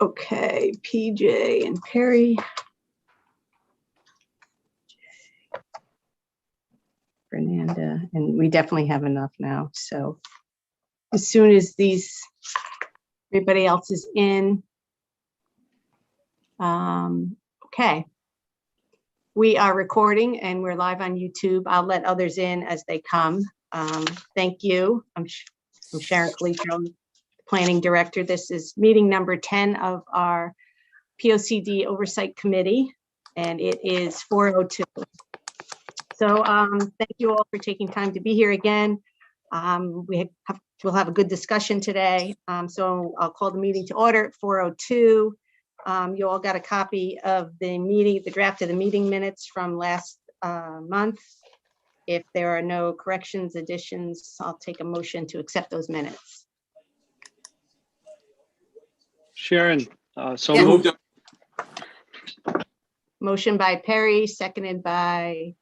Okay, PJ and Perry. Fernanda, and we definitely have enough now. So as soon as everybody else is in. Okay. We are recording and we're live on YouTube. I'll let others in as they come. Thank you. I'm Sharon Calitro, Planning Director. This is meeting number 10 of our POCD Oversight Committee, and it is 4:02. So thank you all for taking time to be here again. We'll have a good discussion today. So I'll call the meeting to order at 4:02. You all got a copy of the draft of the meeting minutes from last month. If there are no corrections, additions, I'll take a motion to accept those minutes. Sharon, so Yeah. moved. Motion by Perry, seconded by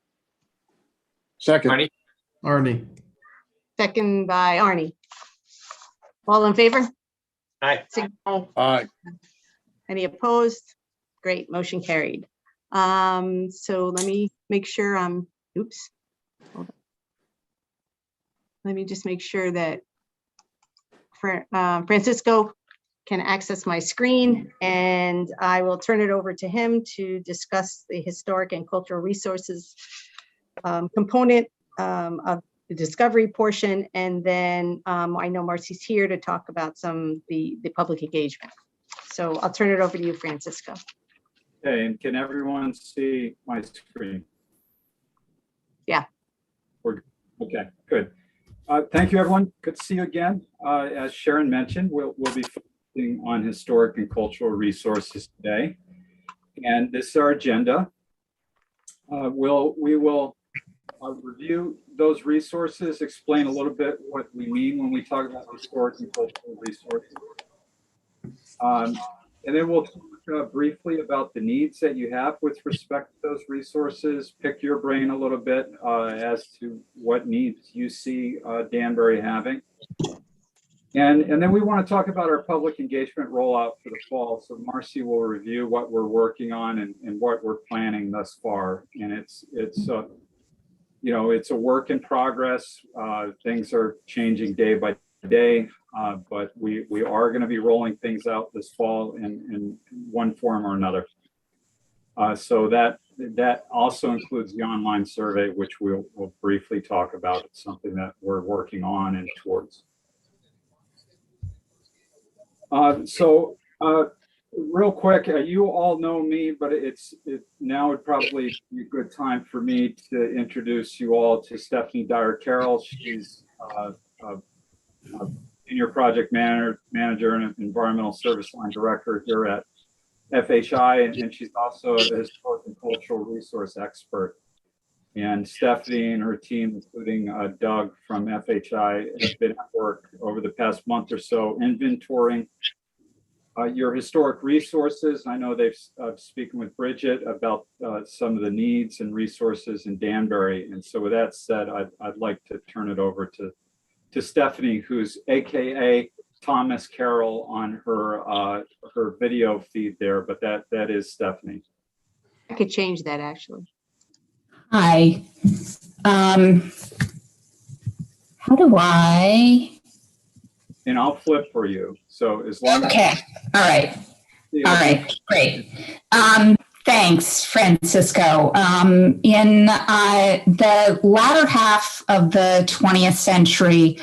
Second. Arnie. second by Arnie. All in favor? Aye. Signal. Aye. Any opposed? Great, motion carried. So let me make sure oops. Hold on. Let me just make sure that Francisco can access my screen, and I will turn it over to him to discuss the historic and cultural resources component of the discovery portion. And then I know Marcy's here to talk about the public engagement. So I'll turn it over to you, Francisco. Okay, and can everyone see my screen? Yeah. Okay, good. Thank you, everyone. Good to see you again. As Sharon mentioned, we'll be focusing on historic and cultural resources today. And this is our agenda. We will review those resources, explain a little bit what we mean when we talk about historic and cultural resources. And then we'll talk briefly about the needs that you have with respect to those resources, pick your brain a little bit as to what needs you see Danbury having. And then we want to talk about our public engagement rollout for the fall. So Marcy will review what we're working on and what we're planning thus far. And it's a work in progress. Things are changing day by day, but we are going to be rolling things out this fall in one form or another. So that also includes the online survey, which we'll briefly talk about. It's something that we're working on and towards. Real quick, you all know me, but now would probably be a good time for me to introduce you all to Stephanie Dyer Carroll. She's Senior Project Manager and Environmental Service Line Director here at FHI, and she's also a historic and cultural resource expert. And Stephanie and her team, including Doug from FHI, have been at work over the past month or so inventorying your historic resources. I know they've spoken with Bridget about some of the needs and resources in Danbury. And so with that said, I'd like to turn it over to Stephanie, who's AKA Thomas Carroll on her video feed there, but that is Stephanie. I could change that actually. Hi. How do I? And I'll flip for you. So as long Okay. as All right. All right. Great. Thanks, Francisco. In the latter half of the 20th century,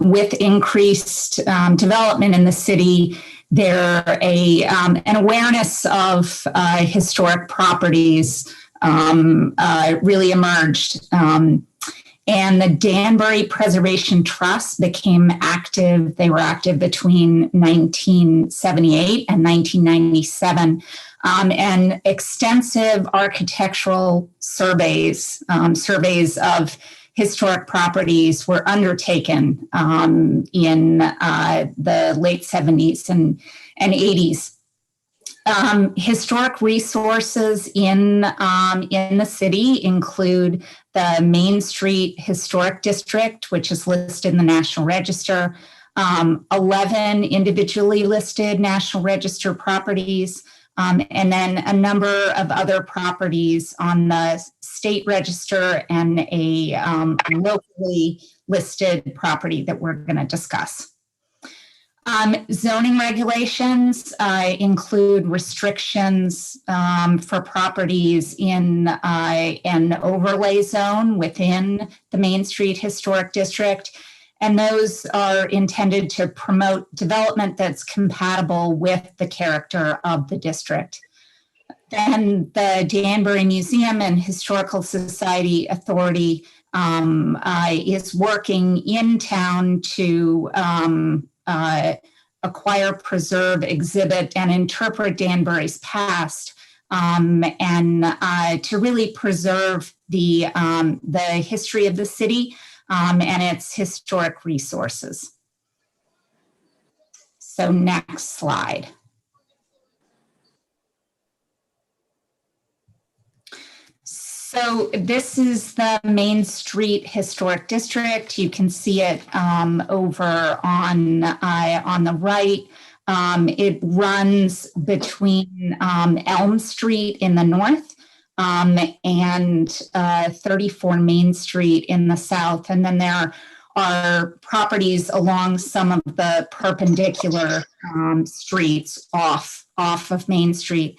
with increased development in the city, an awareness of historic properties really emerged. And the Danbury Preservation Trust became active. They were active between 1978 and 1997. And extensive architectural surveys of historic properties were undertaken in the late 70s and 80s. Historic resources in the city include the Main Street Historic District, which is listed in the National Register, 11 individually listed National Register properties, and then a number of other properties on the state register and a locally listed property that we're going to discuss. Zoning regulations include restrictions for properties in an overlay zone within the Main Street Historic District. And those are intended to promote development that's compatible with the character of the district. Then the Danbury Museum and Historical Society Authority is working in town to acquire, preserve, exhibit, and interpret Danbury's past, and to really preserve the history of the city and its historic resources. So next slide. So this is the Main Street Historic District. You can see it over on the right. It runs between Elm Street in the north and 34 Main Street in the south. And then there are properties along some of the perpendicular streets off of Main Street.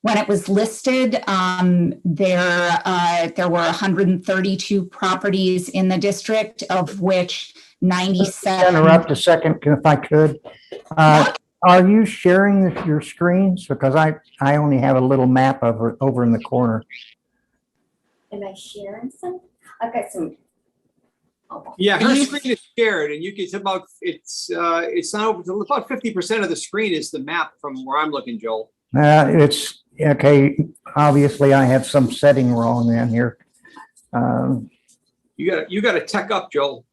When it was listed, there were 132 properties in the district, of which 97. Interrupt a second, if I could. Are you sharing your screens? Because I only have a little map over in the corner. Am I sharing some? I've got some. Oh. Yeah, her screen is shared, and you can. It's not over. About 50% of the screen is the map from where I'm looking, Joel. It's okay. Obviously, I have some setting wrong then here. You got to tech up, Joel.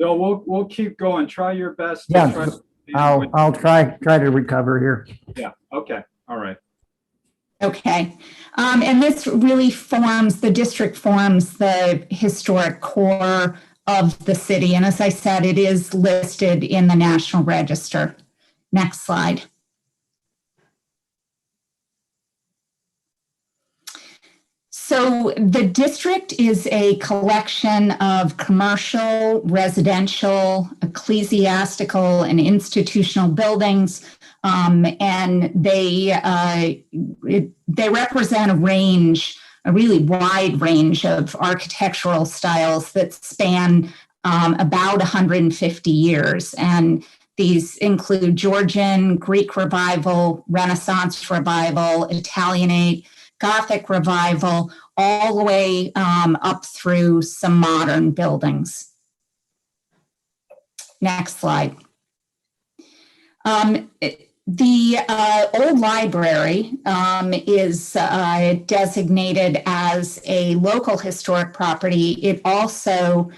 So we'll keep going. Try your best. Yeah, I'll try to recover here. Yeah. Okay. All right. Okay. And this really the district forms the historic core of the city. And as I said, it is listed in the National Register. Next slide. So the district is a collection of commercial, residential, ecclesiastical, and institutional buildings, and they represent a really wide range of architectural styles that span about 150 years. And these include Georgian, Greek Revival, Renaissance Revival, Italianate, Gothic Revival, all the way up through some modern buildings. Next slide. The old library is designated as a local historic property. It also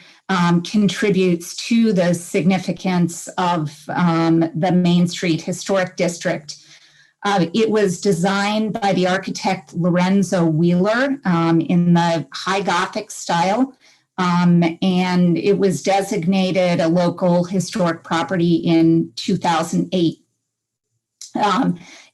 contributes to the significance of the Main Street Historic District. It was designed by the architect Lorenzo Wheeler in the High Gothic style, and it was designated a local historic property in 2008.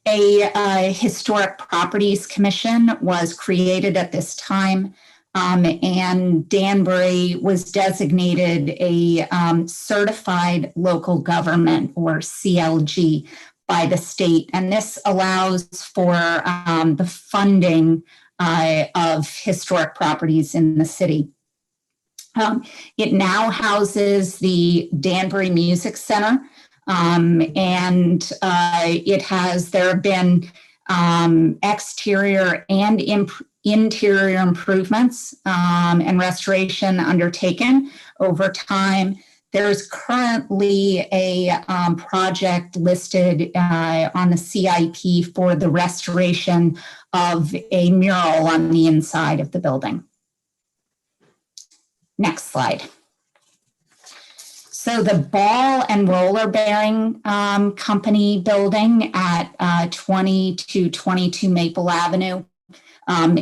A Historic Properties Commission was created at this time, and Danbury was designated a certified local government, or CLG, by the state. And this allows for the funding of historic properties in the city. It now houses the Danbury Music Center, and there have been exterior and interior improvements and restoration undertaken over time. There's currently a project listed on the CIP for the restoration of a mural on the inside of the building. Next slide. So the Ball and Roller Bearing Company building at 20 to 22 Maple Avenue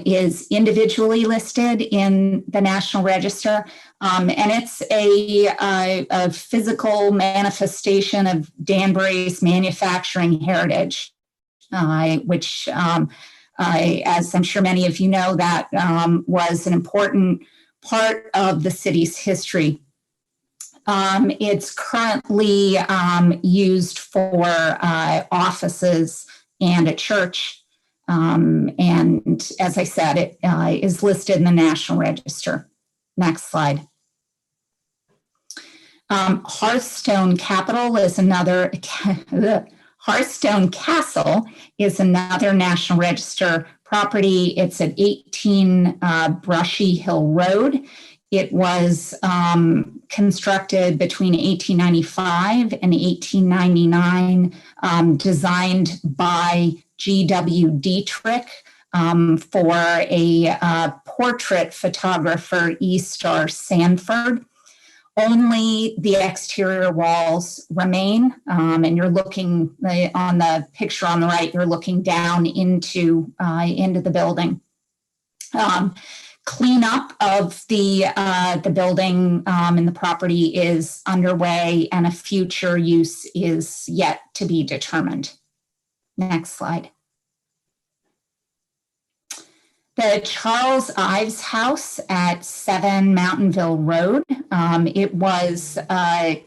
is individually listed in the National Register. And it's a physical manifestation of Danbury's manufacturing heritage, which, as I'm sure many of you know, that was an important part of the city's history. It's currently used for offices and a church. And as I said, it is listed in the National Register. Next slide. Hearthstone Capital is another, Hearthstone Castle is another National Register property. It's at 18 Brushy Hill Road. It was constructed between 1895 and 1899, designed by G.W. Dietrich for a portrait photographer, E. Star Sanford. Only the exterior walls remain, and you're looking on the picture on the right, you're looking down into the building. Cleanup of the building and the property is underway, and a future use is yet to be determined. Next slide. The Charles Ives House at 7 Mountainville Road. It was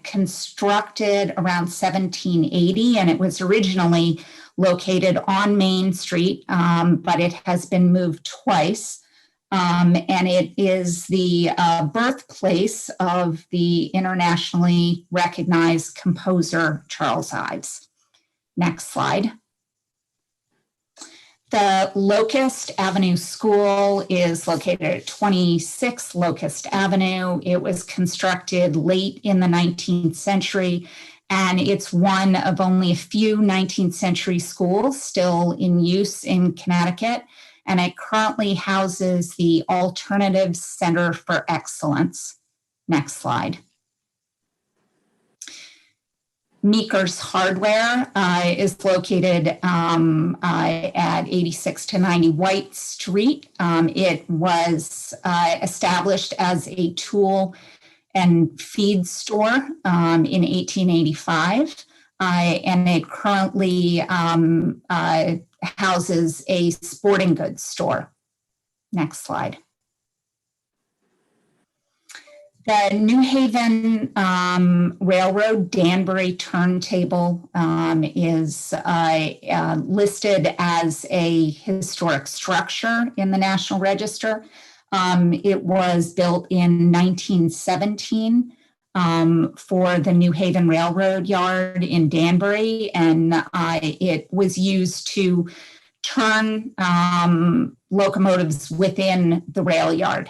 constructed around 1780, and it was originally located on Main Street, but it has been moved twice. And it is the birthplace of the internationally recognized composer Charles Ives. Next slide. The Locust Avenue School is located at 26 Locust Avenue. It was constructed late in the 19th century, and it's one of only a few 19th century schools still in use in Connecticut. And it currently houses the Alternative Center for Excellence. Next slide. Meekers Hardware is located at 86 to 90 White Street. It was established as a tool and feed store in 1885. And it currently houses a sporting goods store. Next slide. The New Haven Railroad Danbury turntable is listed as a historic structure in the National Register. It was built in 1917 for the New Haven Railroad Yard in Danbury, and it was used to turn locomotives within the rail yard.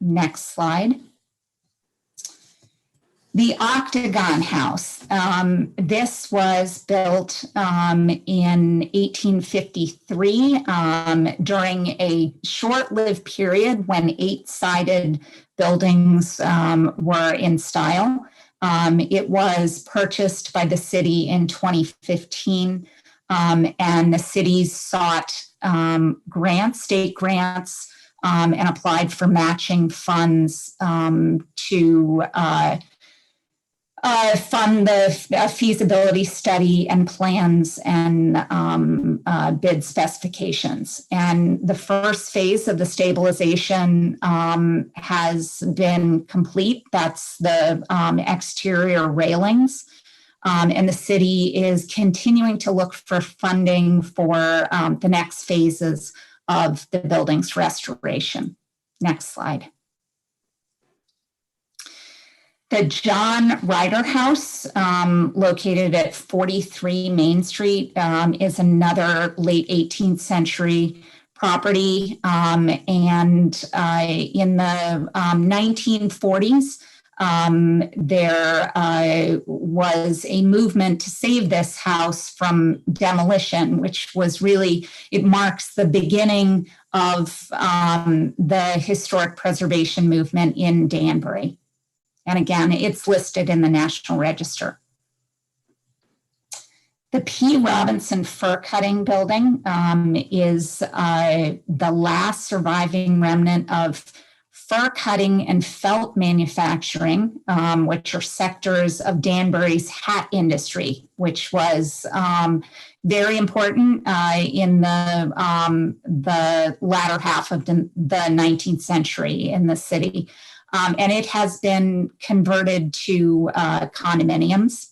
Next slide. The Octagon House. This was built in 1853 during a short-lived period when 8-sided buildings were in style. It was purchased by the city in 2015, and the city sought grants, state grants, and applied for matching funds to fund the feasibility study and plans and bid specifications. And the first phase of the stabilization has been complete. That's the exterior railings. And the city is continuing to look for funding for the next phases of the building's restoration. Next slide. The John Ryder House, located at 43 Main Street, is another late 18th century property. And in the 1940s, there was a movement to save this house from demolition, which was really, it marks the beginning of the historic preservation movement in Danbury. And again, it's listed in the National Register. The P. Robinson Fur Cutting Building is the last surviving remnant of fur cutting and felt manufacturing, which are sectors of Danbury's hat industry, which was very important in the latter half of the 19th century in the city. And it has been converted to condominiums,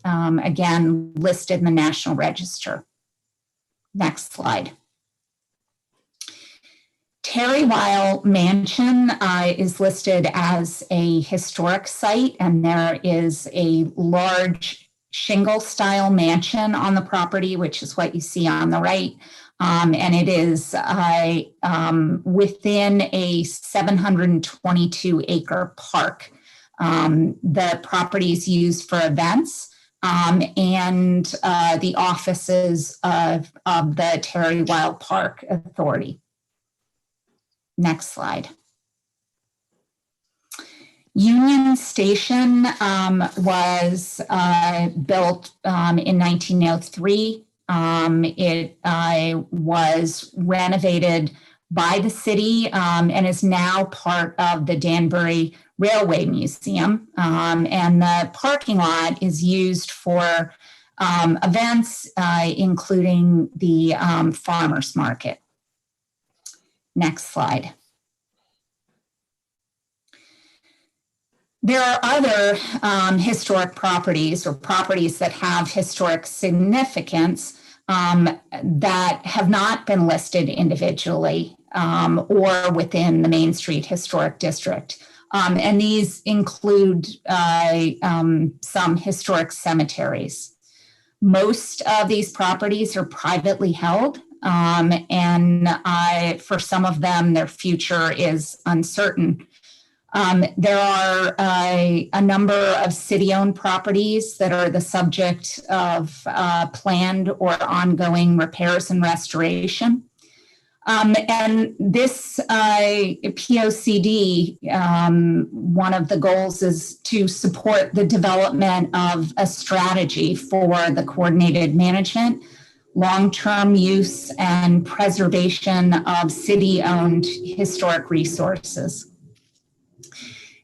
again, listed in the National Register. Next slide. Terry Weil Mansion is listed as a historic site, and there is a large shingle-style mansion on the property, which is what you see on the right. And it is within a 722-acre park. The property is used for events and the offices of the Terry Weil Park Authority. Next slide. Union Station was built in 1903. It was renovated by the city and is now part of the Danbury Railway Museum. And the parking lot is used for events, including the farmers market. Next slide. There are other historic properties or properties that have historic significance that have not been listed individually or within the Main Street Historic District. And these include some historic cemeteries. Most of these properties are privately held, and for some of them, their future is uncertain. There are a number of city-owned properties that are the subject of planned or ongoing repairs and restoration. And this POCD, one of the goals is to support the development of a strategy for the coordinated management, long-term use, and preservation of city-owned historic resources.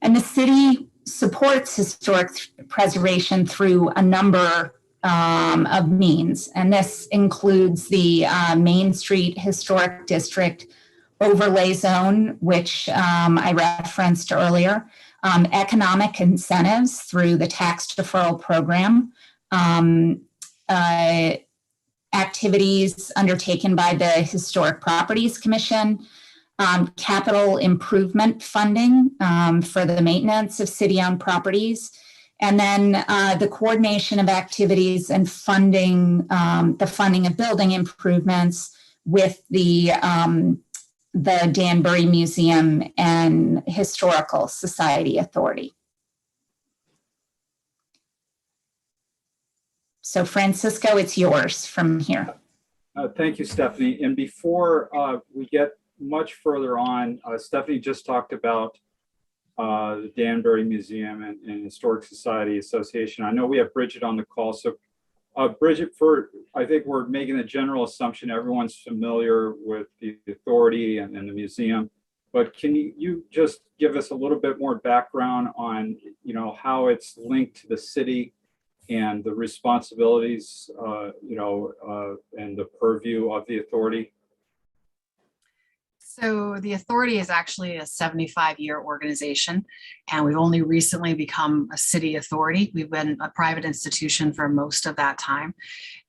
And the city supports historic preservation through a number of means. And this includes the Main Street Historic District Overlay Zone, which I referenced earlier, economic incentives through the tax deferral program, activities undertaken by the Historic Properties Commission, capital improvement funding for the maintenance of city-owned properties, and then the coordination of activities and funding, the funding of building improvements with the Danbury Museum and Historical Society Authority. So Francisco, it's yours from here. Thank you, Stephanie. And before we get much further on, Stephanie just talked about the Danbury Museum and Historic Society Association. I know we have Bridget on the call. So Bridget, I think we're making a general assumption everyone's familiar with the authority and the museum, but can you just give us a little bit more background on, how it's linked to the city and the responsibilities, and the purview of the authority? So the authority is actually a 75-year organization, and we've only recently become a city authority. We've been a private institution for most of that time.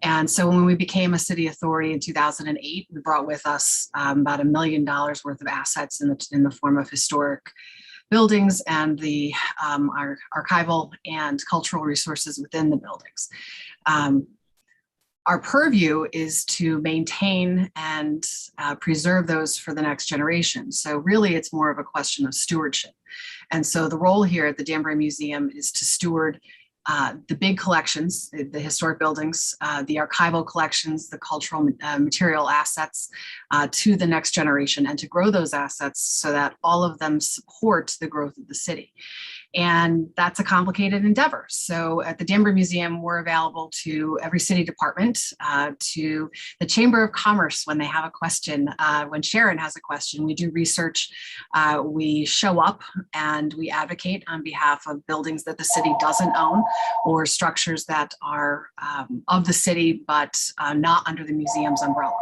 And so when we became a city authority in 2008, we brought with us about $1 million worth of assets in the form of historic buildings and the our archival and cultural resources within the buildings. Our purview is to maintain and preserve those for the next generation. So really, it's more of a question of stewardship. And so the role here at the Danbury Museum is to steward the big collections, the historic buildings, the archival collections, the cultural material assets to the next generation, and to grow those assets so that all of them support the growth of the city. And that's a complicated endeavor. So at the Danbury Museum, we're available to every city department, to the Chamber of Commerce when they have a question, when Sharon has a question. We do research, we show up, and we advocate on behalf of buildings that the city doesn't own or structures that are of the city but not under the museum's umbrella.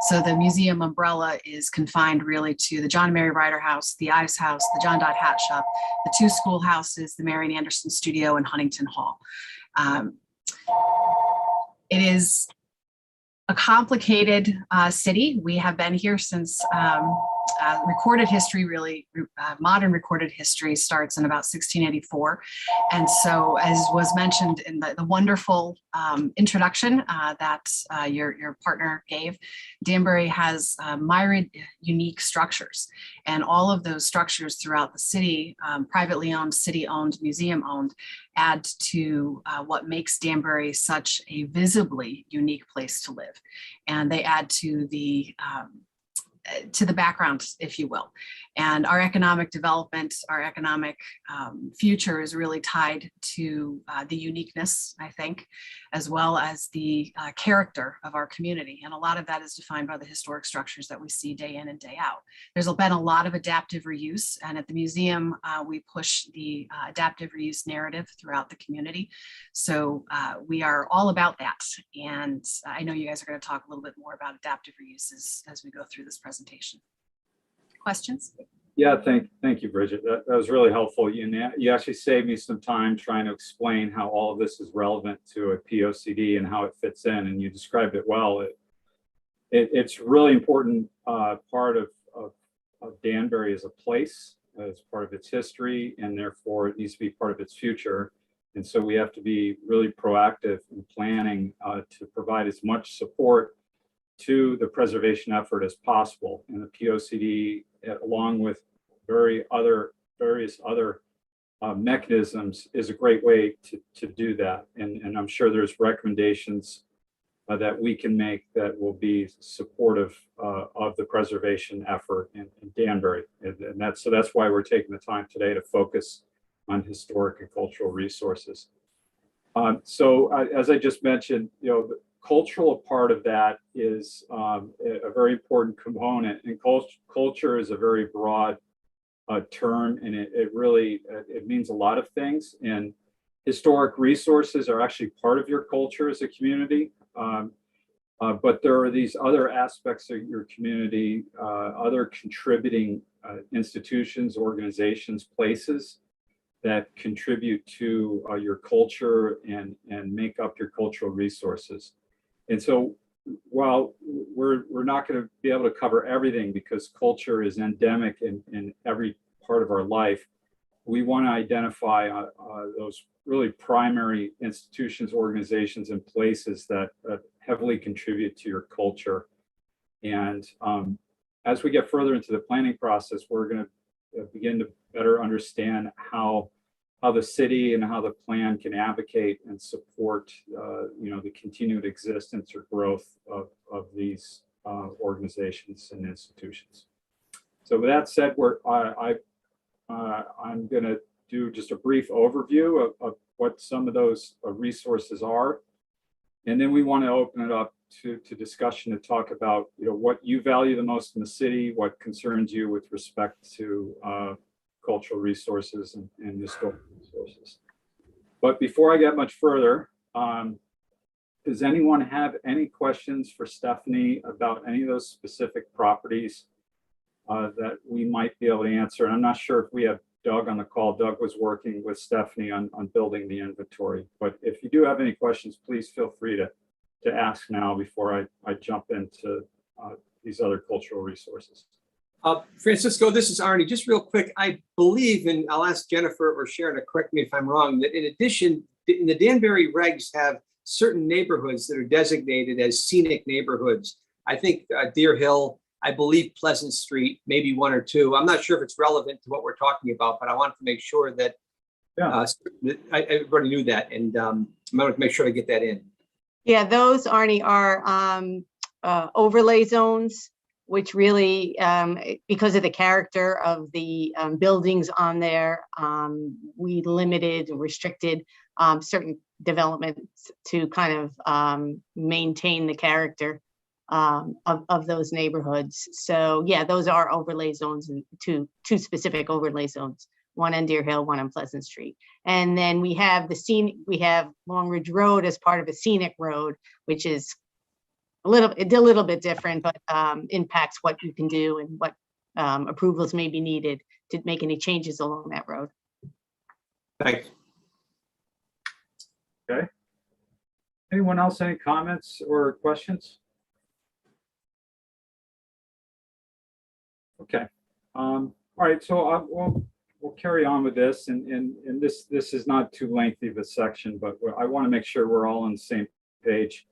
So the museum umbrella is confined really to the John and Mary Ryder House, the Ives House, the John Dodd Hat Shop, the two schoolhouses, the Marian Anderson Studio, and Huntington Hall. It is a complicated city. We have been here since recorded history, really modern recorded history starts in about 1684. And so, as was mentioned in the wonderful introduction that your partner gave, Danbury has myriad unique structures, and all of those structures throughout the city, privately owned, city owned, museum owned, add to what makes Danbury such a visibly unique place to live. And they add to the background, if you will. And our economic development, our economic future is really tied to the uniqueness, I think, as well as the character of our community. And a lot of that is defined by the historic structures that we see day in and day out. There's been a lot of adaptive reuse, and at the museum, we push the adaptive reuse narrative throughout the community. So we are all about that. And I know you guys are going to talk a little bit more about adaptive reuse as we go through this presentation. Questions? Yeah, thank you, Bridget. That was really helpful. You actually saved me some time trying to explain how all of this is relevant to a POCD and how it fits in, and you described it well. It's really important part of Danbury as a place, as part of its history, and therefore it needs to be part of its future. And so we have to be really proactive in planning to provide as much support to the preservation effort as possible. And the POCD, along with various other mechanisms, is a great way to do that. And I'm sure there's recommendations that we can make that will be supportive of the preservation effort in Danbury. And that's why we're taking the time today to focus on historic and cultural resources. So as I just mentioned, the cultural part of that is a very important component, and culture is a very broad term, and it really means a lot of things. And historic resources are actually part of your culture as a community, but there are these other aspects of your community, other contributing institutions, organizations, places that contribute to your culture and make up your cultural resources. And so while we're not going to be able to cover everything because culture is endemic in every part of our life, we want to identify those really primary institutions, organizations, and places that heavily contribute to your culture. And as we get further into the planning process, we're going to begin to better understand how the city and how the plan can advocate and support the continued existence or growth of these organizations and institutions. So with that said, I'm going to do just a brief overview of what some of those resources are, and then we want to open it up to discussion to talk about what you value the most in the city, what concerns you with respect to cultural resources and historical resources. But before I get much further, does anyone have any questions for Stephanie about any of those specific properties that we might be able to answer? And I'm not sure if we have Doug on the call. Doug was working with Stephanie on building the inventory. But if you do have any questions, please feel free to ask now before I jump into these other cultural resources. Francisco, this is Arnie. Just real quick, I believe, and I'll ask Jennifer or Sharon to correct me if I'm wrong, that in addition, in the Danbury regs have certain neighborhoods that are designated as scenic neighborhoods. I think Deer Hill, I believe Pleasant Street, maybe one or two. I'm not sure if it's relevant to what we're talking about, but I wanted to make sure that everybody knew that, and I wanted to make sure to get that in. Yeah, those, Arnie, are overlay zones. which really, because of the character of the buildings on there, we limited and restricted certain developments to kind of maintain the character of those neighborhoods. So yeah, those are overlay zones, and two specific overlay zones, one on Deer Hill, one on Pleasant Street. And then we have we have Long Ridge Road as part of a scenic road, which is a little bit different, but impacts what you can do and what approvals may be needed to make any changes along that road. Thanks. Okay. Anyone else, any comments or questions? Okay. All right, so we'll carry on with this, and this is not too lengthy of a section, but I want to make sure we're all on the same page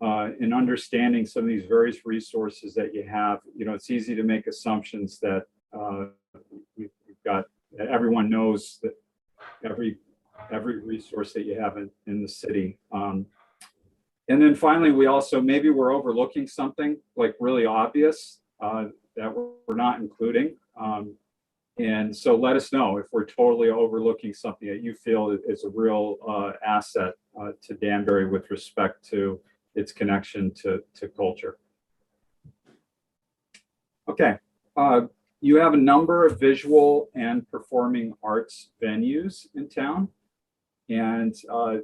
in understanding some of these various resources that you have. You know, it's easy to make assumptions that we've got, that everyone knows that every resource that you have in the city. And then finally, we also, maybe we're overlooking something like really obvious that we're not including. And so let us know if we're totally overlooking something that you feel is a real asset to Danbury with respect to its connection to culture. Okay, you have a number of visual and performing arts venues in town. And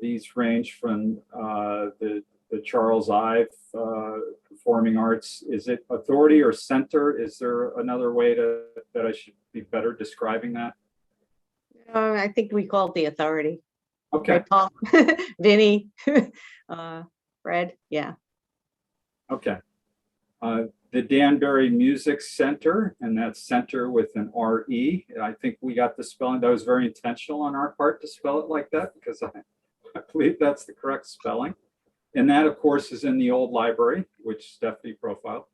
these range from the Charles Ives Performing Arts. Is it authority or center? Is there another way that I should be better describing that? I think we call it the authority. Okay. Right, Paul? Vinny, Fred, yeah. Okay. The Danbury Music Center, and that's center with an R-E. I think we got the spelling. That was very intentional on our part to spell it like that, because I believe that's the correct spelling. And that, of course, is in the old library, which Stephanie profiled.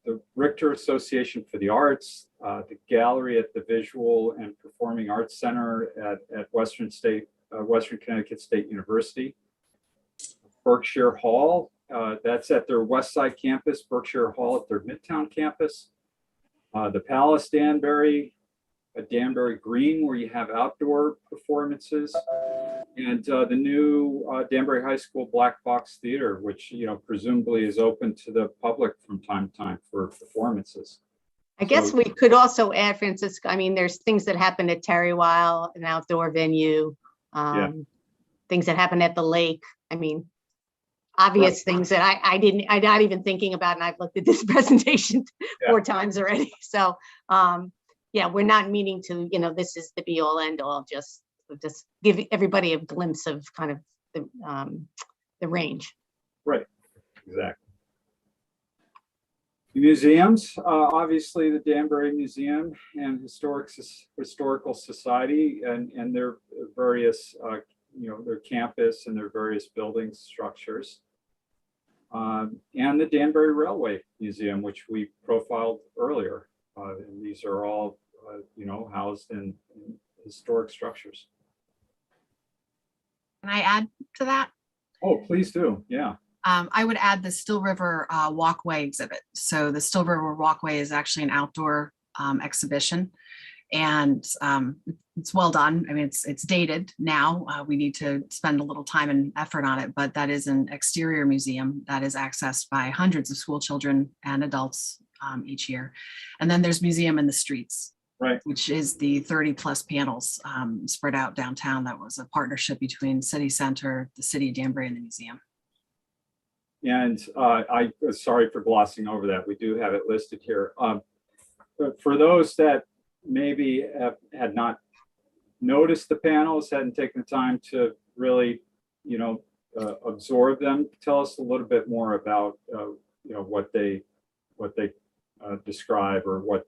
The Richter Association for the Arts, the gallery at the Visual and Performing Arts Center at Western Connecticut State University. Berkshire Hall, that's at their West Side campus, Berkshire Hall at their Midtown campus. The Palace Danbury, Danbury Green, where you have outdoor performances, and the new Danbury High School Black Box Theater, which, you know, presumably is open to the public from time to time for performances. I guess we could also add, Francisco, I mean, there's things that happen at Terrywile, an outdoor venue, things that happen at the lake. I mean, obvious things that I'm not even thinking about, and I've looked at this presentation 4 times already. So yeah, we're not meaning to, you know, this is the be all end all, just give everybody a glimpse of kind of the range. Right, exactly. Museums, obviously the Danbury Museum and Historical Society and their various, you know, their campus and their various building structures. And the Danbury Railway Museum, which we profiled earlier. And these are all, you know, housed in historic structures. Can I add to that? Oh, please do. Yeah. I would add the Still River Walkway exhibit. So the Still River Walkway is actually an outdoor exhibition, and it's well done. I mean, it's dated now. We need to spend a little time and effort on it, but that is an exterior museum that is accessed by hundreds of school children and adults each year. And then there's Museum in the Streets, right, which is the 30+ panels spread out downtown. That was a partnership between City Center, the City of Danbury, and the museum. And I sorry for glossing over that. We do have it listed here. But for those that maybe had not noticed the panels, hadn't taken the time to really, you know, absorb them, tell us a little bit more about, you know, what they describe or what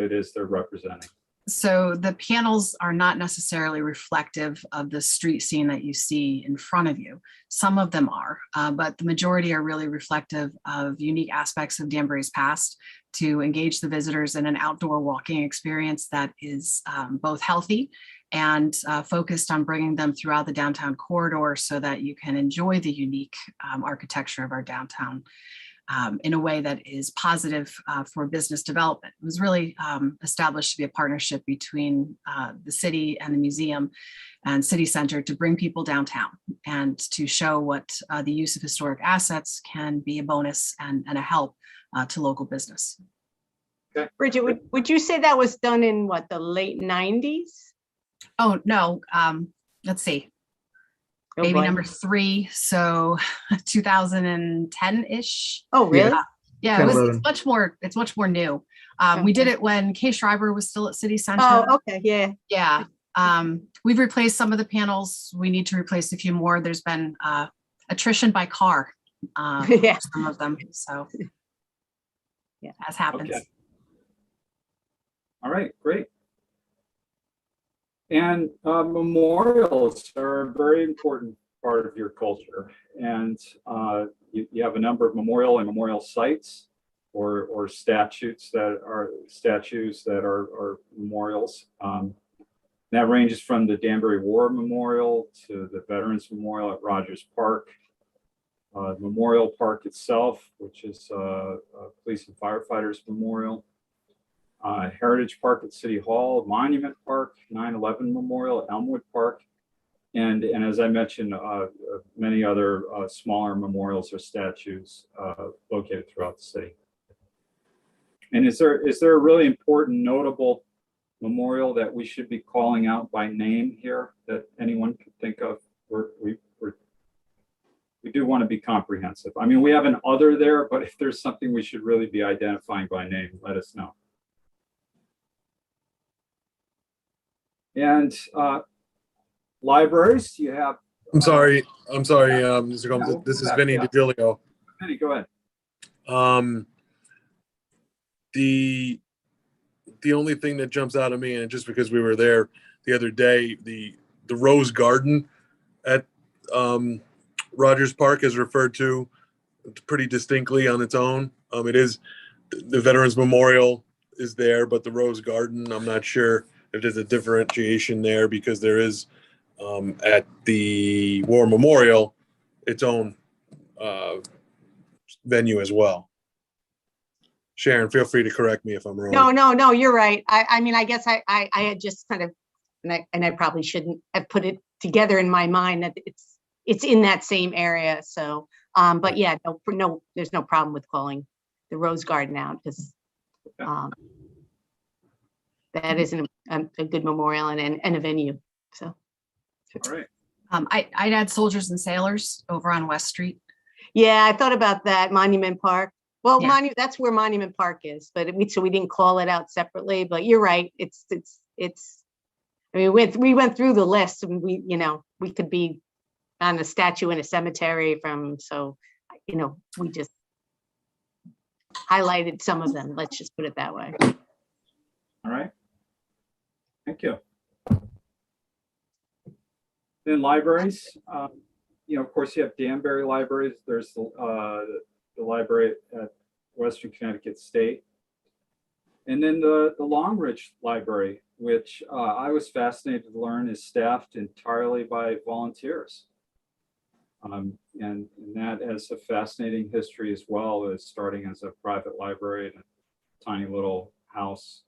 it is they're representing. So the panels are not necessarily reflective of the street scene that you see in front of you. Some of them are, but the majority are really reflective of unique aspects of Danbury's past to engage the visitors in an outdoor walking experience that is both healthy and focused on bringing them throughout the downtown corridor so that you can enjoy the unique architecture of our downtown in a way that is positive for business development. It was really established to be a partnership between the city and the museum and city center to bring people downtown and to show what the use of historic assets can be a bonus and a help to local business. Okay. Bridget, would you say that was done in what, the late 90s? Oh, no, let's see. Oh, Maybe boy. number 3, so 2010-ish. Oh, really? Yeah, it's much more new. We did it when Kay Schreiber was still at City Center. Oh, okay, yeah. Yeah. We've replaced some of the panels. We need to replace a few more. There's been attrition by car, Yeah. some of them. So Yeah. as happens. Okay. All right, great. And memorials are a very important part of your culture. And you have a number of memorial sites or statues that are memorials. That ranges from the Danbury War Memorial to the Veterans Memorial at Rogers Park. Memorial Park itself, which is Police and Firefighters Memorial. Heritage Park at City Hall, Monument Park, 9/11 Memorial at Elmwood Park, and as I mentioned, many other smaller memorials or statues located throughout the city. And is there a really important, notable memorial that we should be calling out by name here that anyone can think of? We do want to be comprehensive. I mean, we have an other there, but if there's something we should really be identifying by name, let us know. And libraries, you have. I'm sorry, Mr. Gomes. This is Vinny DiGilio. Vinny, go ahead. The only thing that jumps out at me, and just because we were there the other day, the Rose Garden at Rogers Park is referred to pretty distinctly on its own. It is the Veterans Memorial is there, but the Rose Garden, I'm not sure if there's a differentiation there, because there is at the War Memorial its own venue as well. Sharon, feel free to correct me if I'm wrong. No, you're right. I mean, I guess I had just kind of, and I probably shouldn't have put it together in my mind that it's in that same area. So, but yeah, no, there's no problem with calling the Rose Garden out, because that is a good memorial and a venue. So, all right. I'd add Soldiers and Sailors over on West Street. Yeah, I thought about that. Monument Park. Well, Yeah. That's where Monument Park is, but so we didn't call it out separately. But you're right. It's. I mean, we went through the list, and we could be on a statue in a cemetery so we just highlighted some of them. Let's just put it that way. All right. Thank you. Then libraries, of course, you have Danbury libraries. There's the library at Western Connecticut State. And then the Long Ridge Library, which I was fascinated to learn is staffed entirely by volunteers. And that has a fascinating history as well, as starting as a private library in a tiny little house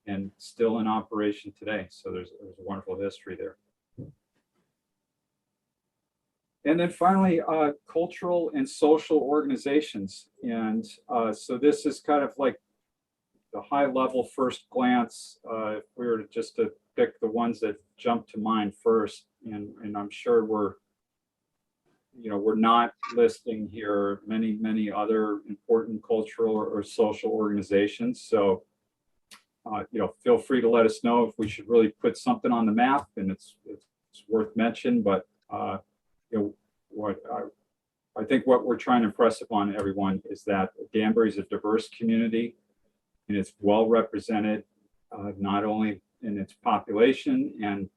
and still in operation today. So there's a wonderful history there. And then finally, cultural and social organizations. And so this is kind of like the high level first glance. If we were just to pick the ones that jump to mind first, and I'm sure we're not listing here many other important cultural or social organizations. So, feel free to let us know if we should really put something on the map, and it's worth mention. But I think what we're trying to impress upon everyone is that Danbury is a diverse community, and it's well represented, not only in its population and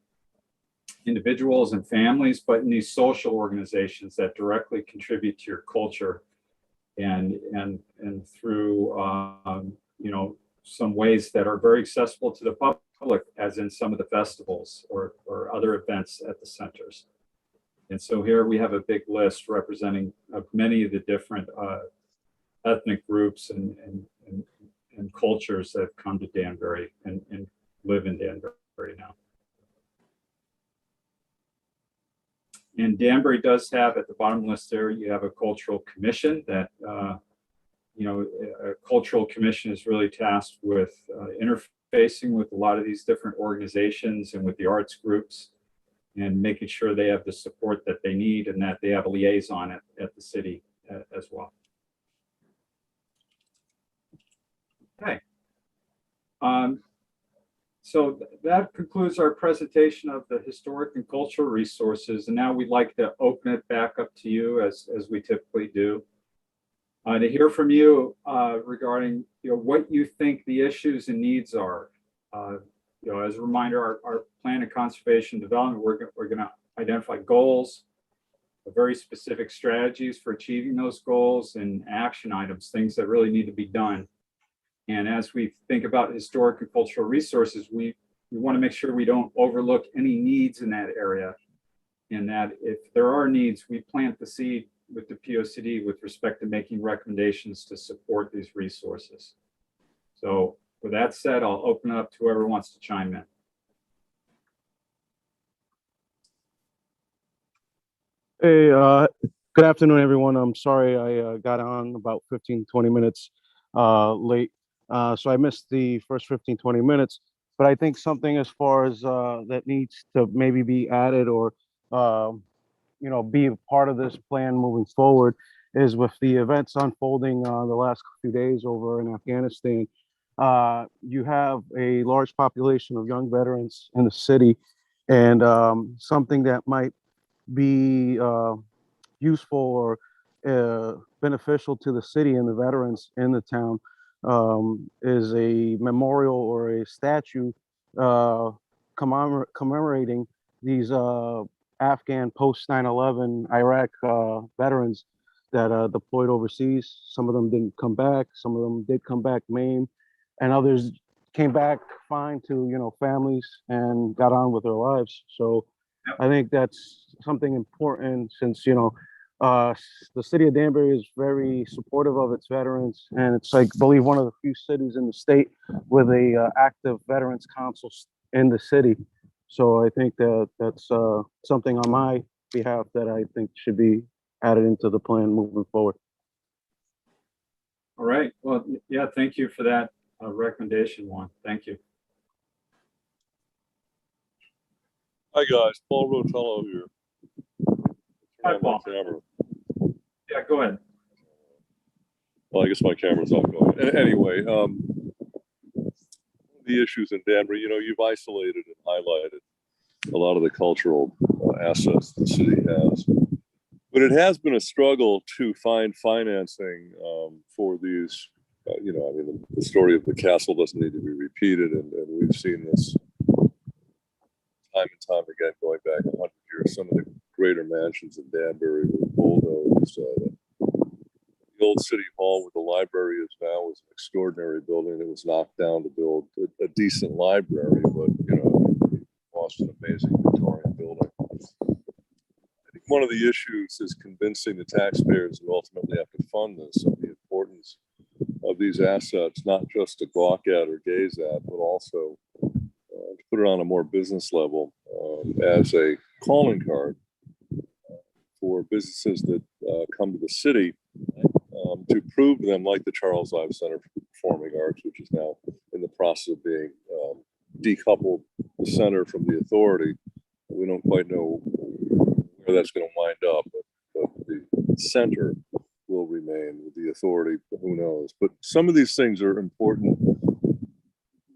individuals and families, but in these social organizations that directly contribute to your culture, and through some ways that are very accessible to the public, as in some of the festivals or other events at the centers. And so here we have a big list representing many of the different ethnic groups and cultures that have come to Danbury and live in Danbury now. And Danbury does have, at the bottom list there, you have a cultural commission that, a cultural commission is really tasked with interfacing with a lot of these different organizations and with the arts groups and making sure they have the support that they need and that they have a liaison at the city as well. Okay. So that concludes our presentation of the historic and cultural resources. And now we'd like to open it back up to you as we typically do. To hear from you regarding what you think the issues and needs are. As a reminder, our plan of conservation development, we're going to identify goals, very specific strategies for achieving those goals, and action items, things that really need to be done. And as we think about historic and cultural resources, we want to make sure we don't overlook any needs in that area, and that if there are needs, we plant the seed with the POCD with respect to making recommendations to support these resources. So with that said, I'll open up to whoever wants to chime in. Hey, good afternoon, everyone. I'm sorry I got on about 15, 20 minutes late. So I missed the first 15, 20 minutes. But I think something as far as that needs to maybe be added or, be a part of this plan moving forward is with the events unfolding the last few days over in Afghanistan. You have a large population of young veterans in the city, and something that might be useful or beneficial to the city and the veterans in the town is a memorial or a statue commemorating these Afghan post 9/11 Iraq veterans that deployed overseas. Some of them didn't come back. Some of them did come back maimed, and others came back fine to families and got on with their lives. So I think that's something important since the city of Danbury is very supportive of its veterans, and it's I believe one of the few cities in the state with a active veterans council in the city. So I think that's something on my behalf that I think should be added into the plan moving forward. All right. Well, yeah, thank you for that recommendation, Juan. Thank you. Hi guys, Paul Rotello here. Hi, Paul. Yeah, go ahead. Well, I guess my camera's not going. Anyway, the issues in Danbury, you've isolated and highlighted a lot of the cultural assets the city has. But it has been a struggle to find financing for these, the story of the castle doesn't need to be repeated, and we've seen this time and time again, going back 100 years. Some of the greater mansions in Danbury were bulldozed. The old city hall where the library is now was an extraordinary building that was knocked down to build a decent library, but lost an amazing Victorian building. I think one of the issues is convincing the taxpayers who ultimately have to fund this of the importance of these assets, not just to gawk at or gaze at, but also to put it on a more business level as a calling card for businesses that come to the city to prove to them, like the Charles Ives Center for Performing Arts, which is now in the process of being decoupled the center from the authority. We don't quite know where that's going to wind up, but the center will remain with the authority. Who knows? But some of these things are important,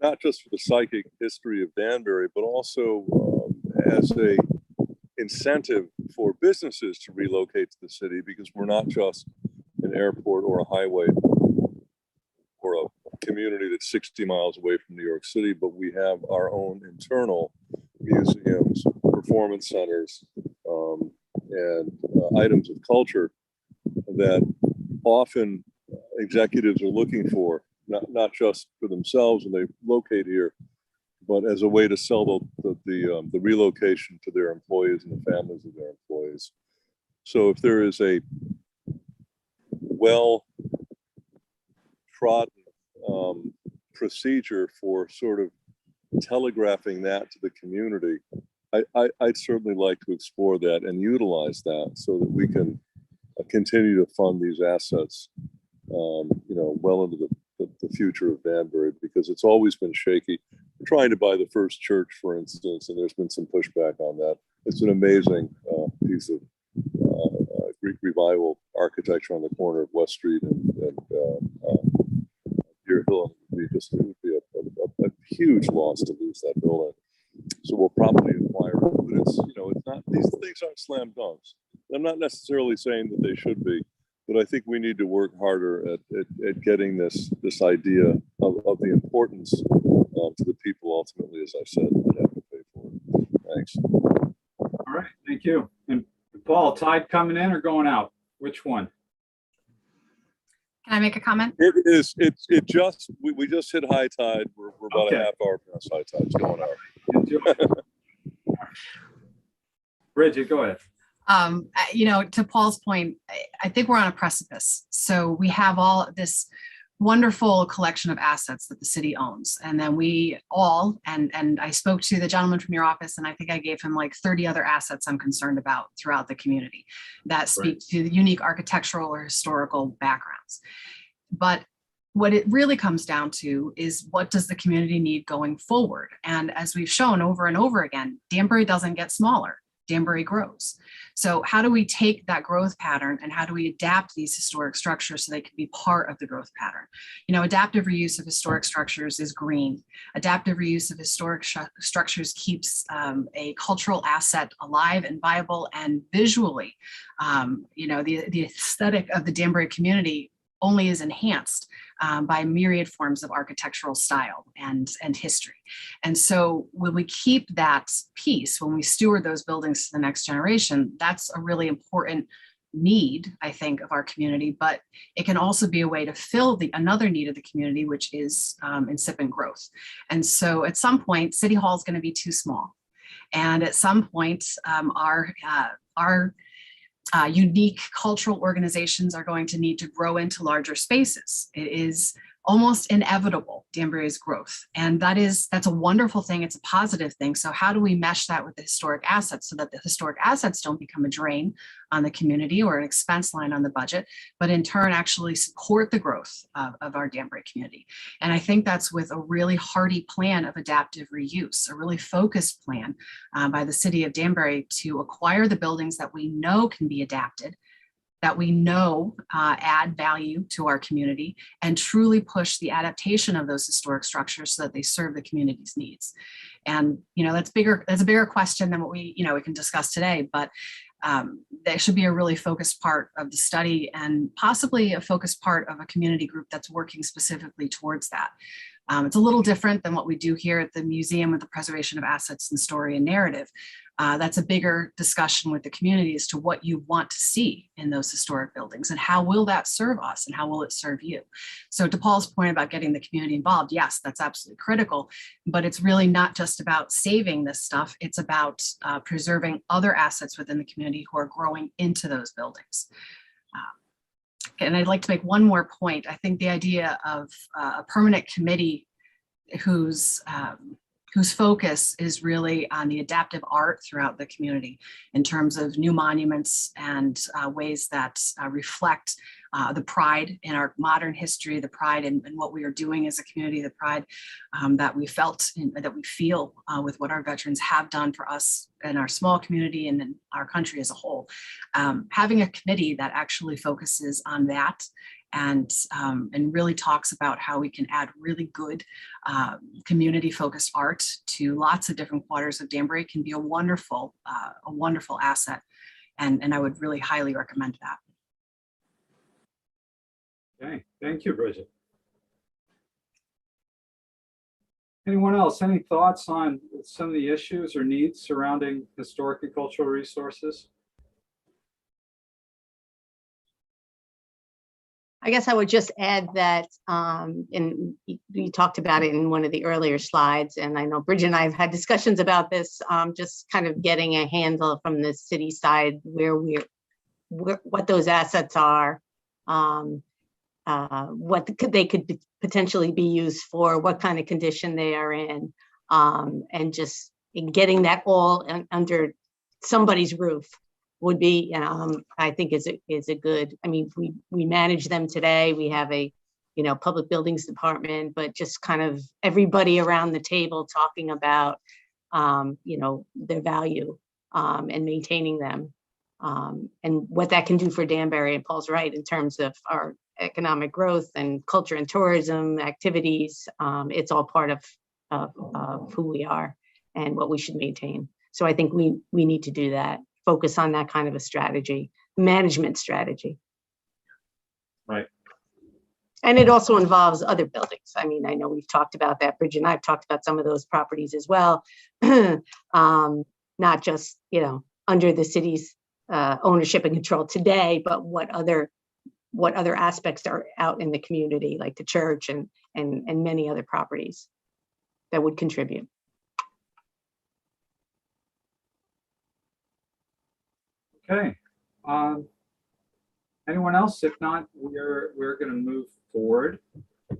not just for the psychic history of Danbury, but also as a incentive for businesses to relocate to the city, because we're not just an airport or a highway or a community that's 60 miles away from New York City, but we have our own internal museums, performance centers, and items of culture that often executives are looking for, not just for themselves when they locate here, but as a way to sell the relocation to their employees and the families of their employees. So if there is a well trodden procedure for sort of telegraphing that to the community, I'd certainly like to explore that and utilize that so that we can continue to fund these assets, well into the future of Danbury, because it's always been shaky. We're trying to buy the first church, for instance, and there's been some pushback on that. It's an amazing piece of Greek revival architecture on the corner of West Street and Deer Hill. It would be a huge loss to lose that building. So we'll probably acquire it, but it's not, these things aren't slam dunks. I'm not necessarily saying that they should be, but I think we need to work harder at getting this idea of the importance to the people ultimately, as I said, that have to pay for it. Thanks. All right, thank you. And Paul, tide coming in or going out? Which one? Can I make a comment? It is. We just hit high tide. We're about a half hour past high tide. It's going out. Enjoy. Bridget, go ahead. To Paul's point, I think we're on a precipice. So we have all this wonderful collection of assets that the city owns. And then we all, and I spoke to the gentleman from your office, and I think I gave him like 30 other assets I'm concerned about throughout the community that speak to the unique architectural or historical backgrounds. But what it really comes down to is, what does the community need going forward? And as we've shown over and over again, Danbury doesn't get smaller. Danbury grows. So how do we take that growth pattern and how do we adapt these historic structures so they can be part of the growth pattern? Adaptive reuse of historic structures is green. Adaptive reuse of historic structures keeps a cultural asset alive and viable, and visually, the aesthetic of the Danbury community only is enhanced by myriad forms of architectural style and history. And so when we keep that piece, when we steward those buildings to the next generation, that's a really important need, I think, of our community, but it can also be a way to fill another need of the community, which is incipient growth. And so at some point, City Hall is going to be too small. And at some point, our unique cultural organizations are going to need to grow into larger spaces. It is almost inevitable, Danbury's growth. And that's a wonderful thing. It's a positive thing. So how do we mesh that with the historic assets so that the historic assets don't become a drain on the community or an expense line on the budget, but in turn actually support the growth of our Danbury community? And I think that's with a really hearty plan of adaptive reuse, a really focused plan by the city of Danbury to acquire the buildings that we know can be adapted, that we know add value to our community, and truly push the adaptation of those historic structures so that they serve the community's needs. And that's a bigger question than what we can discuss today, but that should be a really focused part of the study, and possibly a focused part of a community group that's working specifically towards that. It's a little different than what we do here at the museum with the preservation of assets and story and narrative. That's a bigger discussion with the community as to what you want to see in those historic buildings and how will that serve us and how will it serve you. So to Paul's point about getting the community involved, yes, that's absolutely critical, but it's really not just about saving this stuff. It's about preserving other assets within the community who are growing into those buildings. And I'd like to make one more point. I think the idea of a permanent committee whose focus is really on the adaptive art throughout the community in terms of new monuments and ways that reflect the pride in our modern history, the pride in what we are doing as a community, the pride that we felt and that we feel with what our veterans have done for us in our small community and in our country as a whole. Having a committee that actually focuses on that and really talks about how we can add really good community-focused art to lots of different quarters of Danbury can be a wonderful asset, and I would really highly recommend that. Okay, thank you, Bridget. Anyone else? Any thoughts on some of the issues or needs surrounding historic and cultural resources? I guess I would just add that, and you talked about it in one of the earlier slides, and I know Bridget and I have had discussions about this, just kind of getting a handle from the city side what those assets are, what they could potentially be used for, what kind of condition they are in, and just getting that all under somebody's roof would be, I think is a good, I mean, we manage them today. We have a, public buildings department, but just kind of everybody around the table talking about, their value, and maintaining them, and what that can do for Danbury. And Paul's right in terms of our economic growth and culture and tourism activities. It's all part of who we are and what we should maintain. So I think we need to do that. Focus on that kind of a strategy, management strategy. Right. And it also involves other buildings. I mean, I know we've talked about that. Bridget and I've talked about some of those properties as well. Not just, under the city's ownership and control today, but what other aspects are out in the community, like the church and many other properties that would contribute. Okay. Anyone else? If not, we're going to move forward. I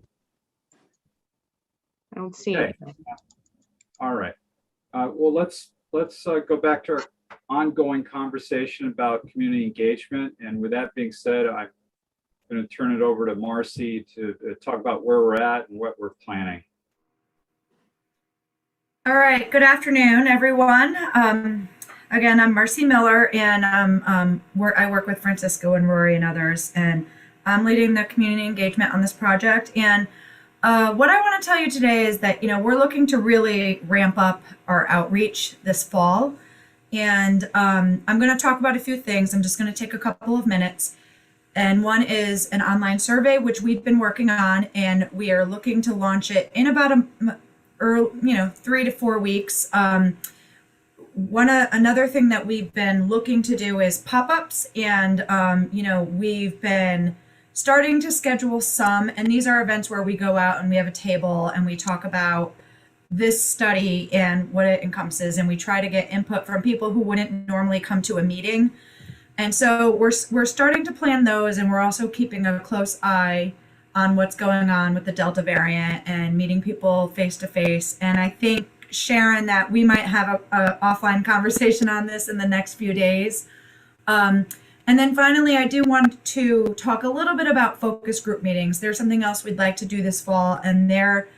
don't see Okay. it. All right. Well, let's go back to our ongoing conversation about community engagement. And with that being said, I'm going to turn it over to Marcy to talk about where we're at and what we're planning. All right, good afternoon, everyone. Again, I'm Marcy Miller, and I work with Francisco and Rory and others, and I'm leading the community engagement on this project. And what I want to tell you today is that, we're looking to really ramp up our outreach this fall. And I'm going to talk about a few things. I'm just going to take a couple of minutes. And one is an online survey, which we've been working on, and we are looking to launch it in about 3 to 4 weeks. Another thing that we've been looking to do is pop-ups, and we've been starting to schedule some, and these are events where we go out and we have a table and we talk about this study and what it encompasses, and we try to get input from people who wouldn't normally come to a meeting. And so we're starting to plan those, and we're also keeping a close eye on what's going on with the Delta variant and meeting people face to face. And I think, Sharon, that we might have a offline conversation on this in the next few days. And then finally, I do want to talk a little bit about focus group meetings. There's something else we'd like to do this fall, and they're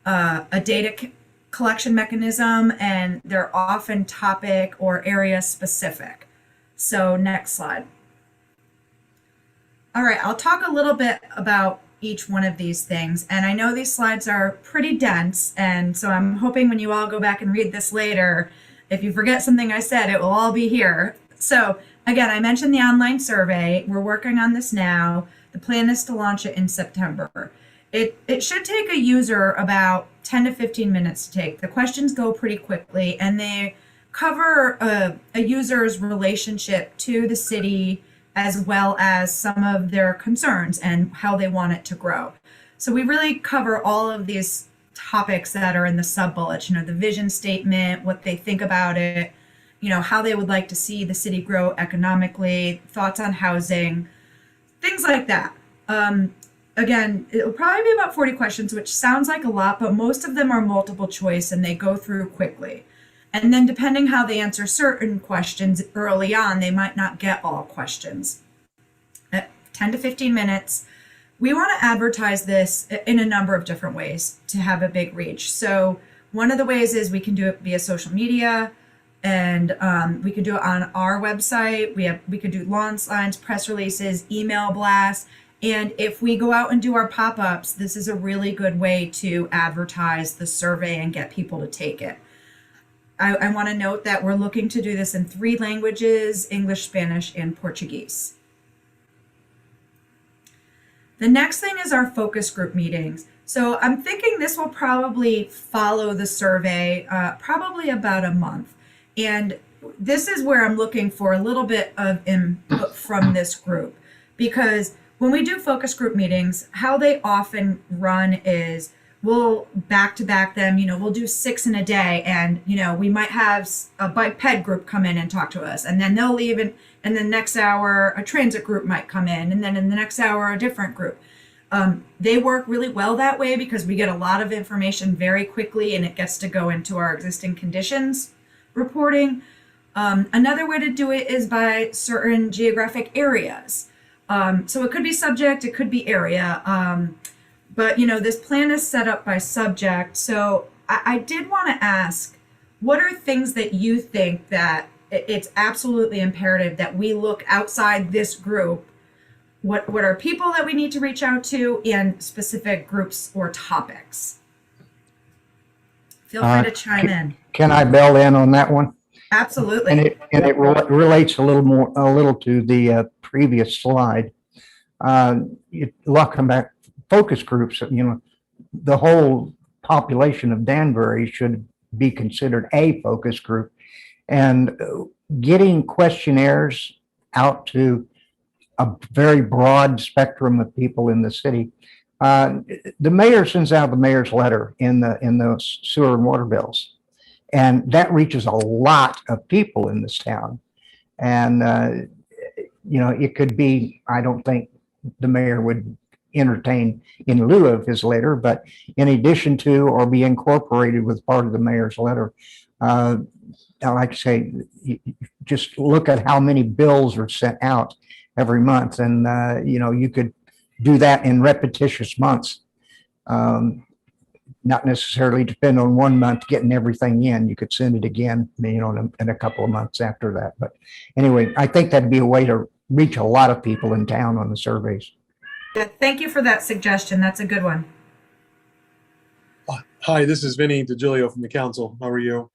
a data collection mechanism, and they're often topic or area specific. So next slide. All right, I'll talk a little bit about each one of these things. And I know these slides are pretty dense, and so I'm hoping when you all go back and read this later, if you forget something I said, it will all be here. So again, I mentioned the online survey. We're working on this now. The plan is to launch it in September. It should take a user about 10 to 15 minutes to take. The questions go pretty quickly, and they cover a user's relationship to the city, as well as some of their concerns and how they want it to grow. So we really cover all of these topics that are in the sub-bullets, the vision statement, what they think about it, how they would like to see the city grow economically, thoughts on housing, things like that. Again, it'll probably be about 40 questions, which sounds like a lot, but most of them are multiple choice and they go through quickly. And then depending how they answer certain questions early on, they might not get all questions. At 10 to 15 minutes, we want to advertise this in a number of different ways to have a big reach. So one of the ways is we can do it via social media, and we can do it on our website. We could do lawn signs, press releases, email blasts. And if we go out and do our pop-ups, this is a really good way to advertise the survey and get people to take it. I want to note that we're looking to do this in 3 languages: English, Spanish, and Portuguese. The next thing is our focus group meetings. So I'm thinking this will probably follow the survey, probably about a month. And this is where I'm looking for a little bit of input from this group, because when we do focus group meetings, how they often run is we'll back to back them, we'll do 6 in a day, and, we might have a biped group come in and talk to us, and then they'll leave, and the next hour a transit group might come in, and then in the next hour a different group. They work really well that way because we get a lot of information very quickly, and it gets to go into our existing conditions reporting. Another way to do it is by certain geographic areas. So it could be subject, it could be area. But this plan is set up by subject. So I did want to ask, what are things that you think that it's absolutely imperative that we look outside this group? What are people that we need to reach out to, and specific groups or topics? Feel free to chime in. Can I bell in on that one? Absolutely. And it relates a little to the previous slide. Welcome back. Focus groups, the whole population of Danbury should be considered a focus group, and getting questionnaires out to a very broad spectrum of people in the city. The mayor sends out the mayor's letter in the sewer and water bills, and that reaches a lot of people in this town. And it could be, I don't think the mayor would entertain in lieu of his letter, but in addition to or be incorporated with part of the mayor's letter. I like to say, just look at how many bills are sent out every month, and you could do that in repetitious months. Not necessarily depend on one month getting everything in. You could send it again, in a couple of months after that. But anyway, I think that'd be a way to reach a lot of people in town on the surveys. Yeah, thank you for that suggestion. That's a good one. Hi, this is Vinny DiGilio from the council. How are you?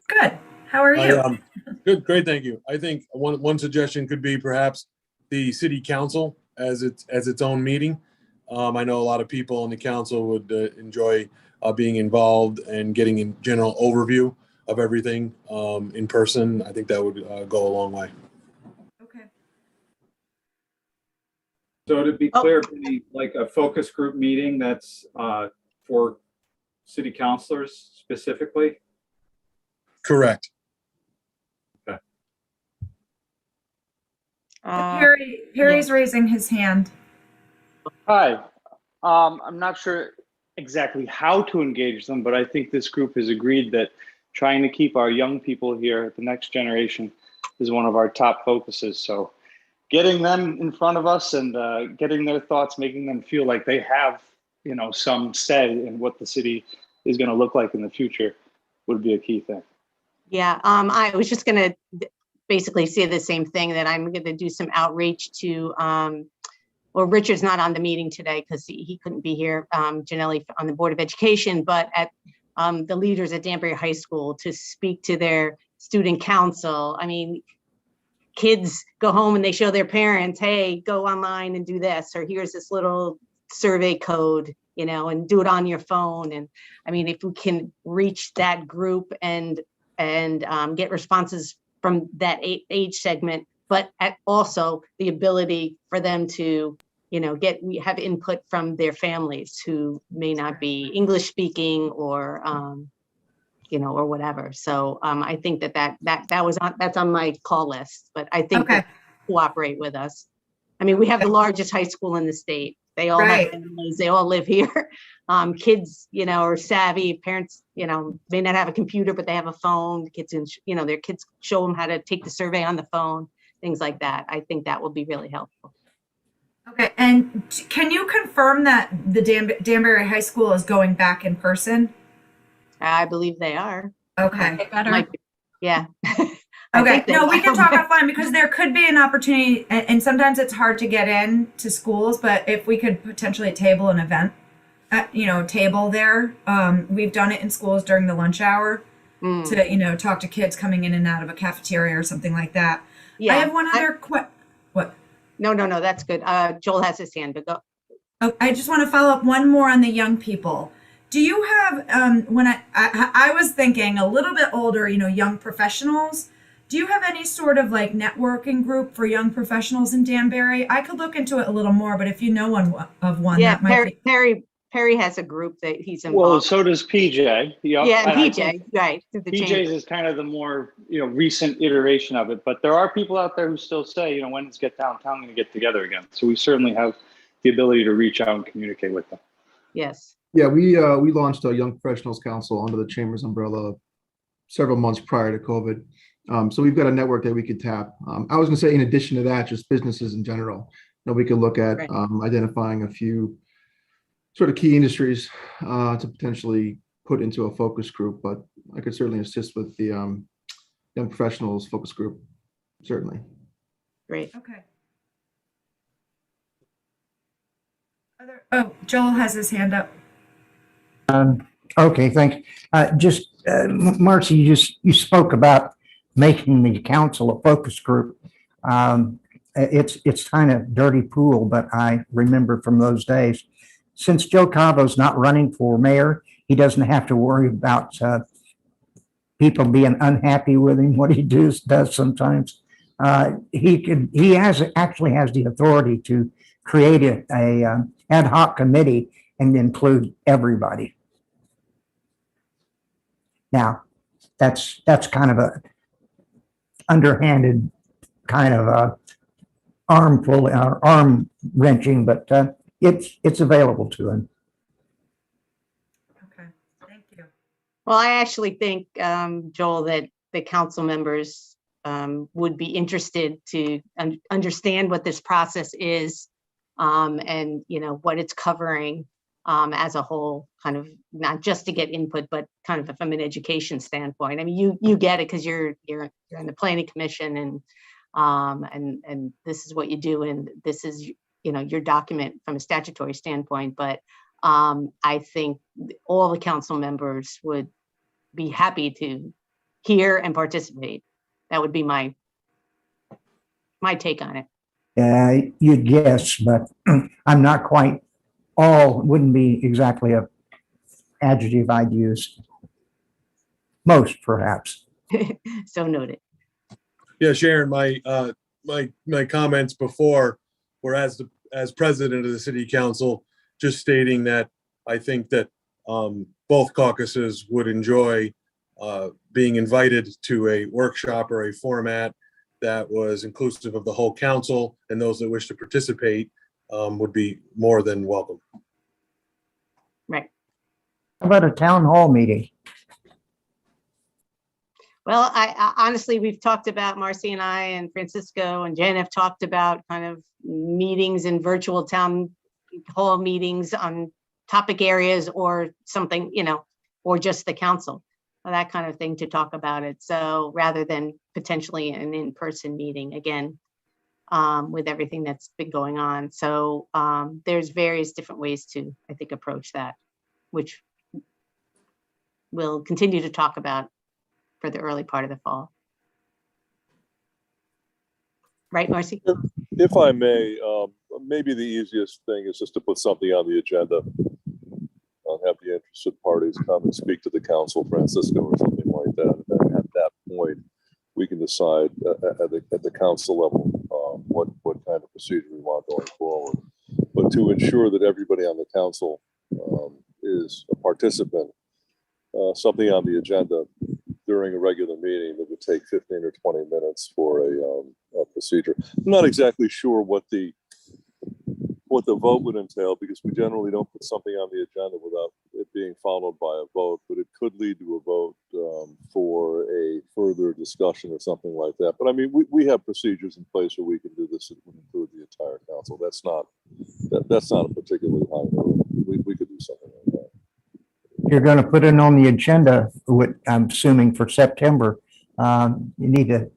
Good. How are you? Good, great, thank you. I think one suggestion could be perhaps the city council as its own meeting. I know a lot of people on the council would enjoy being involved and getting a general overview of everything in person. I think that would go a long way. Okay. So to be clear, Vinny, like a focus group meeting that's for city councilors specifically? Correct. Okay. Harry's raising his hand. Hi. I'm not sure exactly how to engage them, but I think this group has agreed that trying to keep our young people here, the next generation, is one of our top focuses. So getting them in front of us and getting their thoughts, making them feel like they have, some say in what the city is going to look like in the future would be a key thing. Yeah, I was just going to basically say the same thing, that I'm going to do some outreach to, well, Richard's not on the meeting today because he couldn't be here, Janelli on the Board of Education, but at the leaders at Danbury High School to speak to their student council. I mean, kids go home and they show their parents, hey, go online and do this, or here's this little survey code, and do it on your phone. And I mean, if we can reach that group and get responses from that age segment, but also the ability for them to, have input from their families who may not be English speaking or, or whatever. So I think that's on my call list, but I think that cooperate with us. I mean, we have the largest high school in the state. They all have families, they all live here. Kids, are savvy. Parents, may not have a computer, but they have a phone. Kids, their kids show them how to take the survey on the phone, things like that. I think that will be really helpful. Okay, and can you confirm that the Danbury High School is going back in person? I believe they are. Okay. Yeah. Okay, no, we can talk offline because there could be an opportunity, and sometimes it's hard to get in to schools, but if we could potentially table an event, table there. We've done it in schools during the lunch hour to, talk to kids coming in and out of a cafeteria or something like that. Yeah. I have one other what? No, that's good. Joel has his hand, but go. Oh, I just want to follow up one more on the young people. Do you have, when I was thinking a little bit older, young professionals, Do you have any sort of like networking group for young professionals in Danbury? I could look into it a little more, but if you know one, Yeah, that might be. Perry has a group that he's Well, involved. so does PJ. Yep. Yeah, and I PJ, think right. through the PJ's chamber. is kind of the more, recent iteration of it, but there are people out there who still say, when is Get Downtown going to get together again? So we certainly have the ability to reach out and communicate with them. Yes. Yeah, we launched a Young Professionals Council under the Chamber's umbrella several months prior to COVID. So we've got a network that we could tap. I was going to say, in addition to that, just businesses in general. We could look at Right. Identifying a few sort of key industries to potentially put into a focus group. But I could certainly assist with the Young Professionals focus group. Certainly. Great. Okay. Oh, Joel has his hand up. Okay, thanks. Marcy, you spoke about making the council a focus group. It's kind of dirty pool, but I remember from those days. Since Joe Cavo's not running for mayor, he doesn't have to worry about people being unhappy with him. What he does sometimes. He actually has the authority to create a ad hoc committee and include everybody. Now, that's kind of a underhanded kind of arm wrenching, but it's available to him. Okay, thank you. Well, I actually think, Joel, that the council members would be interested to understand what this process is, and what it's covering as a whole, kind of not just to get input, but kind of from an education standpoint. I mean, you get it because you're in the planning commission, and this is what you do, and this is your document from a statutory standpoint. But I think all the council members would be happy to hear and participate. That would be my take on it. You'd guess, but I'm not quite wouldn't be exactly a adjective I'd use. Most, perhaps. So noted. Yeah, Sharon, my comments before were as president of the city council, just stating that I think that both caucuses would enjoy being invited to a workshop or a format that was inclusive of the whole council, and those that wish to participate would be more than welcome. Right. How about a town hall meeting? Well, I honestly, we've talked about, Marcy and I and Francisco and Jen have talked about kind of meetings and virtual town hall meetings on topic areas or something, or just the council, that kind of thing to talk about it. So rather than potentially an in-person meeting again, with everything that's been going on. So there's various different ways to, I think, approach that, which we'll continue to talk about for the early part of the fall. Right, Marcy? If I may, maybe the easiest thing is just to put something on the agenda. I'll have the interested parties come and speak to the council, Francisco, or something like that. And then at that point, we can decide at the council level what kind of procedure we want going forward. But to ensure that everybody on the council is a participant, something on the agenda during a regular meeting that would take 15 or 20 minutes for a procedure. I'm not exactly sure what the vote would entail, because we generally don't put something on the agenda without it being followed by a vote, but it could lead to a vote for a further discussion or something like that. But I mean, we have procedures in place where we can do this. It would include the entire council. That's not a particularly high hurdle. We could do something like that. You're going to put it on the agenda, I'm assuming for September. You need to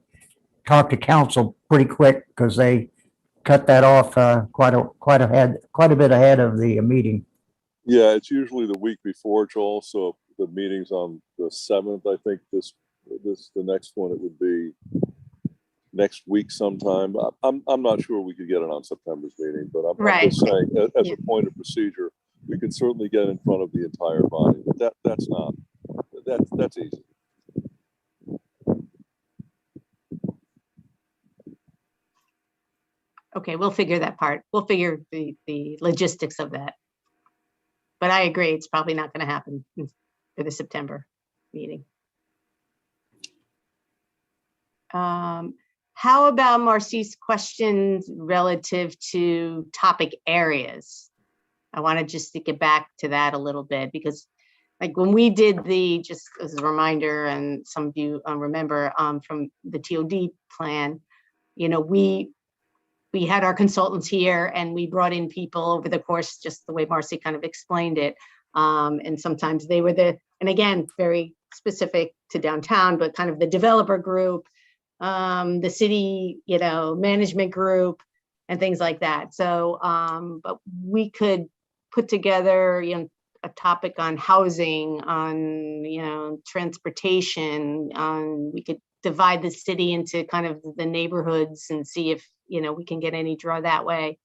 talk to council pretty quick because they cut that off quite a bit ahead of the meeting. Yeah, it's usually the week before, Joel. So the meeting's on the 7th. I think the next one, it would be next week sometime. I'm not sure we could get it on September's meeting, but I'm just saying, as a point of procedure, we can certainly get in front of the entire body. But that's easy. Okay, we'll figure that part. We'll figure the logistics of that. But I agree, it's probably not going to happen for the September meeting. How about Marcy's questions relative to topic areas? I want to just to get back to that a little bit, because like when we did just as a reminder, and some of you remember from the TOD plan, you know, we had our consultants here and we brought in people over the course, just the way Marcy kind of explained it. And sometimes they were and again, very specific to downtown, but kind of the developer group, the city, you know, management group and things like that. So, but we could put together, you know, a topic on housing, on, you know, transportation, we could divide the city into kind of the neighborhoods and see if, you know, we can get any draw that way.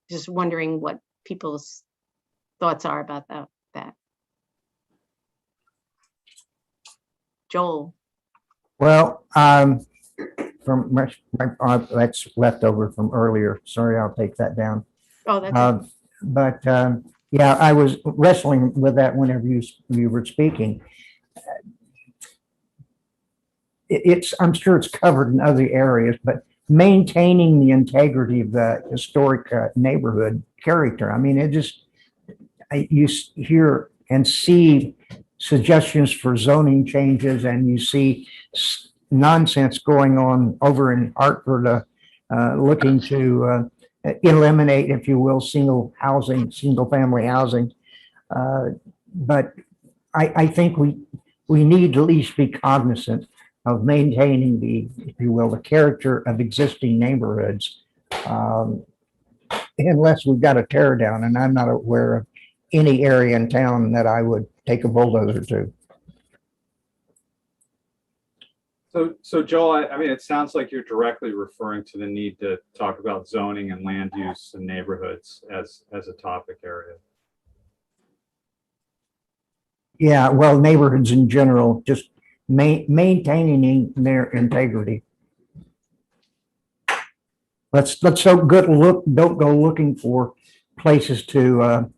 Just wondering what people's thoughts are about that. Joel. Well, from that's left over from earlier. Sorry, I'll take that down. Oh, that's but yeah, I was wrestling with that whenever you were speaking. I'm sure it's covered in other areas, but maintaining the integrity of the historic neighborhood character. I mean, you hear and see suggestions for zoning changes, and you see nonsense going on over in Hartford, looking to eliminate, if you will, single family housing. But I think we need to at least be cognizant of maintaining if you will, the character of existing neighborhoods, unless we've got a tear down, and I'm not aware of any area in town that I would take a bulldozer to. So Joel, I mean, it sounds like you're directly referring to the need to talk about zoning and land use in neighborhoods as a topic area. Yeah, well, neighborhoods in general, just maintaining their integrity. Let's don't go looking for places to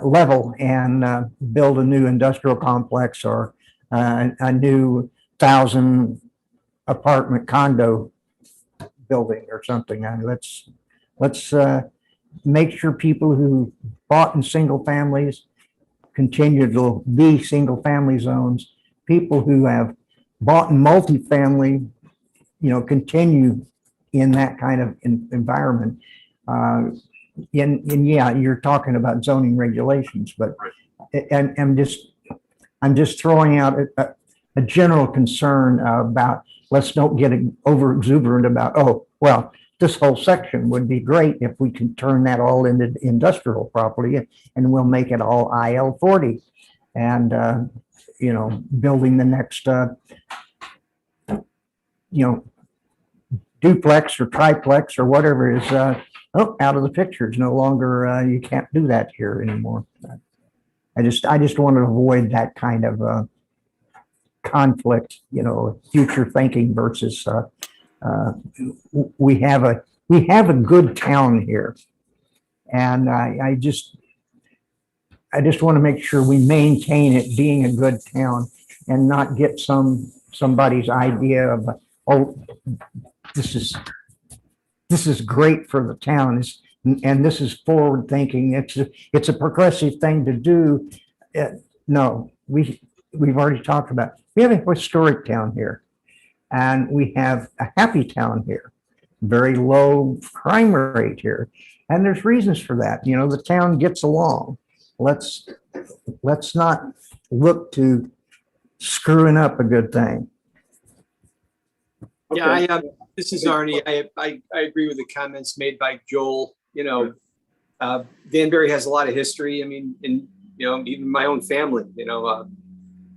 level and build a new industrial complex or a new 1,000 apartment condo building or something. And let's make sure people who bought in single families continue to be single family zones. People who have bought in multifamily, you know, continue in that kind of environment. And yeah, you're talking about zoning regulations, but I'm just throwing out a general concern about, let's don't get over exuberant about, oh, well, this whole section would be great if we can turn that all into industrial property, and we'll make it all IL 40 and, you know, building the next, you know, duplex or triplex or whatever is out of the picture. It's no longer, you can't do that here anymore. I just want to avoid that kind of conflict, you know, future thinking versus we have a good town here, and I just want to make sure we maintain it being a good town and not get somebody's idea of, oh, this is great for the town, and this is forward thinking. It's a progressive thing to do. No, we've already talked about. We have a historic town here, and we have a happy town here, very low crime rate here, and there's reasons for that. You know, the town gets along. Let's not look to screwing up a good thing. Okay. Yeah, this is Arnie. I agree with the comments made by Joel. You know, Danbury has a lot of history. I mean, you know, even my own family, you know,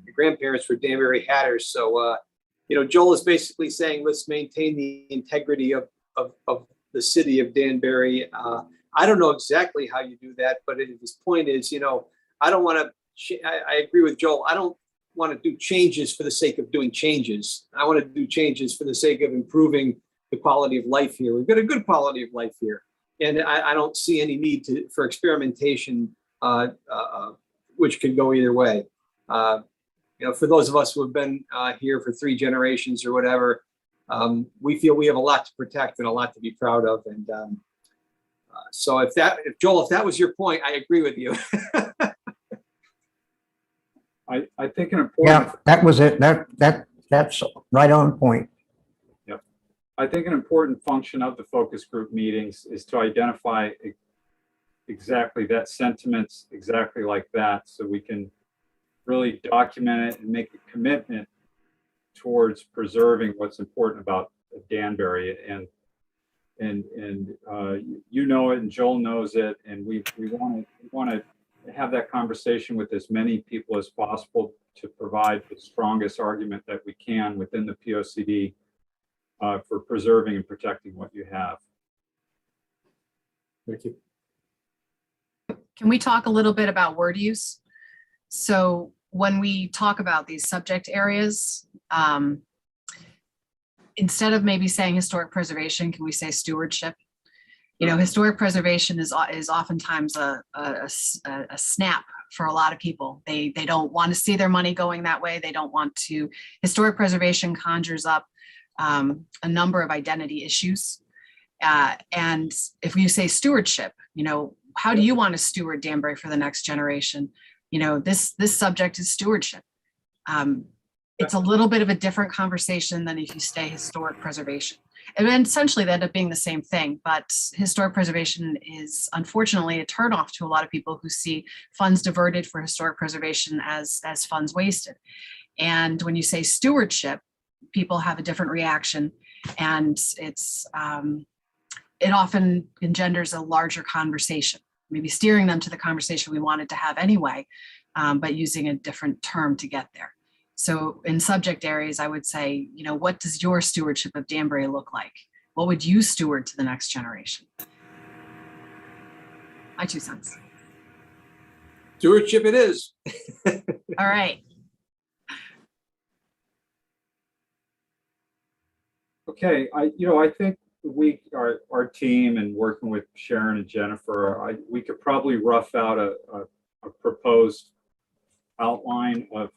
my grandparents were Danbury Hatters. So, you know, Joel is basically saying, let's maintain the integrity of the city of Danbury. I don't know exactly how you do that, but his point is, you know, I don't want to, I agree with Joel. I don't want to do changes for the sake of doing changes. I want to do changes for the sake of improving the quality of life here. We've got a good quality of life here. And I don't see any need for experimentation, which could go either way. For those of us who have been here for 3 generations or whatever, we feel we have a lot to protect and a lot to be proud of. And so if Joel, if that was your point, I agree with you. I think an important. Yeah, that was it. That's right on point. Yep. I think an important function of the focus group meetings is to identify exactly that sentiments, exactly like that, so we can really document it and make a commitment towards preserving what's important about Danbury. And you know it, and Joel knows it, and we want to have that conversation with as many people as possible to provide the strongest argument that we can within the POCD for preserving and protecting what you have. Thank you. Can we talk a little bit about word use? So when we talk about these subject areas, instead of maybe saying historic preservation, can we say stewardship? Historic preservation is oftentimes a snap for a lot of people. They don't want to see their money going that way. They don't want to. Historic preservation conjures up a number of identity issues. And if you say stewardship, how do you want to steward Danbury for the next generation? This subject is stewardship. It's a little bit of a different conversation than if you say historic preservation. And then essentially they end up being the same thing, but historic preservation is unfortunately a turnoff to a lot of people who see funds diverted for historic preservation as funds wasted. And when you say stewardship, people have a different reaction, and it often engenders a larger conversation, maybe steering them to the conversation we wanted to have anyway, but using a different term to get there. So in subject areas, I would say, what does your stewardship of Danbury look like? What would you steward to the next generation? My 2 cents. Stewardship it is. All right. Okay, I think our team and working with Sharon and Jennifer, we could probably rough out a proposed outline of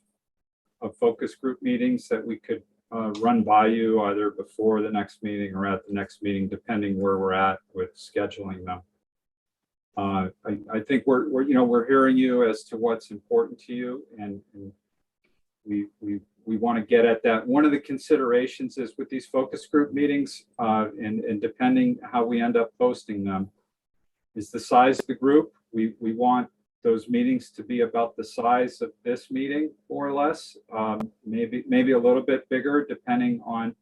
focus group meetings that we could run by you either before the next meeting or at the next meeting, depending where we're at with scheduling them. I think we're hearing you as to what's important to you, and we want to get at that. One of the considerations is with these focus group meetings, and depending how we end up posting them, is the size of the group. We want those meetings to be about the size of this meeting, more or less, maybe a little bit bigger, depending on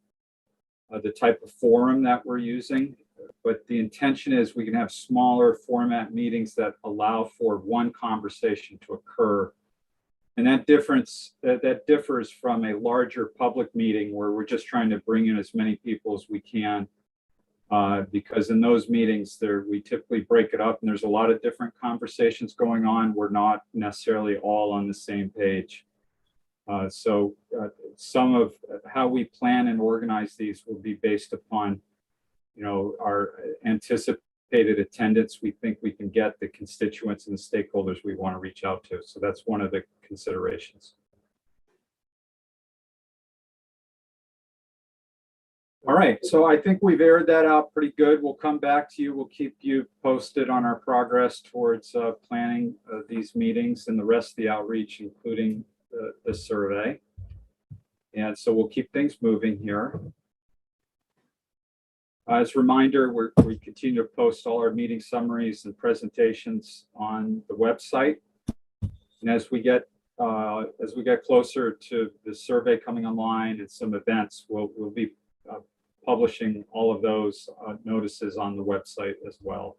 the type of forum that we're using. But the intention is we can have smaller format meetings that allow for one conversation to occur. And that differs from a larger public meeting where we're just trying to bring in as many people as we can. Because in those meetings we typically break it up and there's a lot of different conversations going on. We're not necessarily all on the same page. So some of how we plan and organize these will be based upon, our anticipated attendance. We think we can get the constituents and the stakeholders we want to reach out to. So that's one of the considerations. All right, so I think we've aired that out pretty good. We'll come back to you. We'll keep you posted on our progress towards planning these meetings and the rest of the outreach, including the survey. And so we'll keep things moving here. As a reminder, we continue to post all our meeting summaries and presentations on the website. And as we get closer to the survey coming online and some events, we'll be publishing all of those notices on the website as well.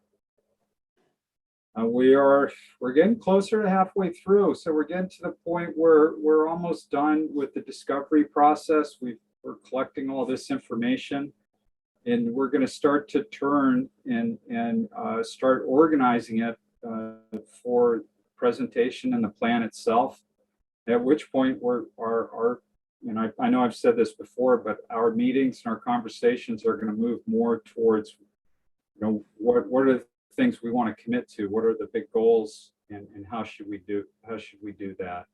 We're getting closer to halfway through, so we're getting to the point where we're almost done with the discovery process. We're collecting all this information, and we're going to start to turn and start organizing it for presentation and the plan itself. At which point our and I know I've said this before, but our meetings and our conversations are going to move more towards, what are the things we want to commit to? What are the big goals, and how should we do that?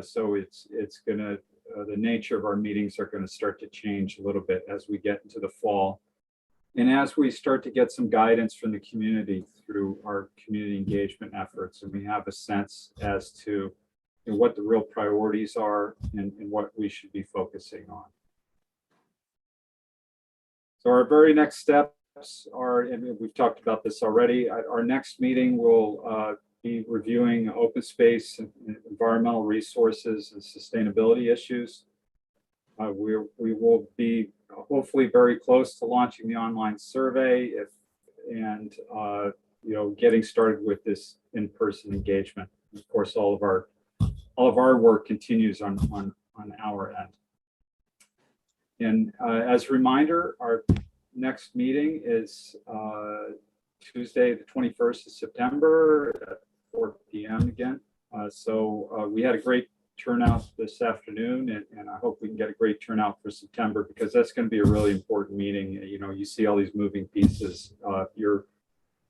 So it's going to, the nature of our meetings are going to start to change a little bit as we get into the fall. And as we start to get some guidance from the community through our community engagement efforts, and we have a sense as to what the real priorities are and what we should be focusing on. So our very next steps are, and we've talked about this already, our next meeting will be reviewing open space and environmental resources and sustainability issues. We will be hopefully very close to launching the online survey and getting started with this in-person engagement. Of course, all of our work continues on our end. And as a reminder, our next meeting is Tuesday, the 21st of September at 4 p.m. again. So we had a great turnout this afternoon, and I hope we can get a great turnout for September, because that's going to be a really important meeting. You see all these moving pieces.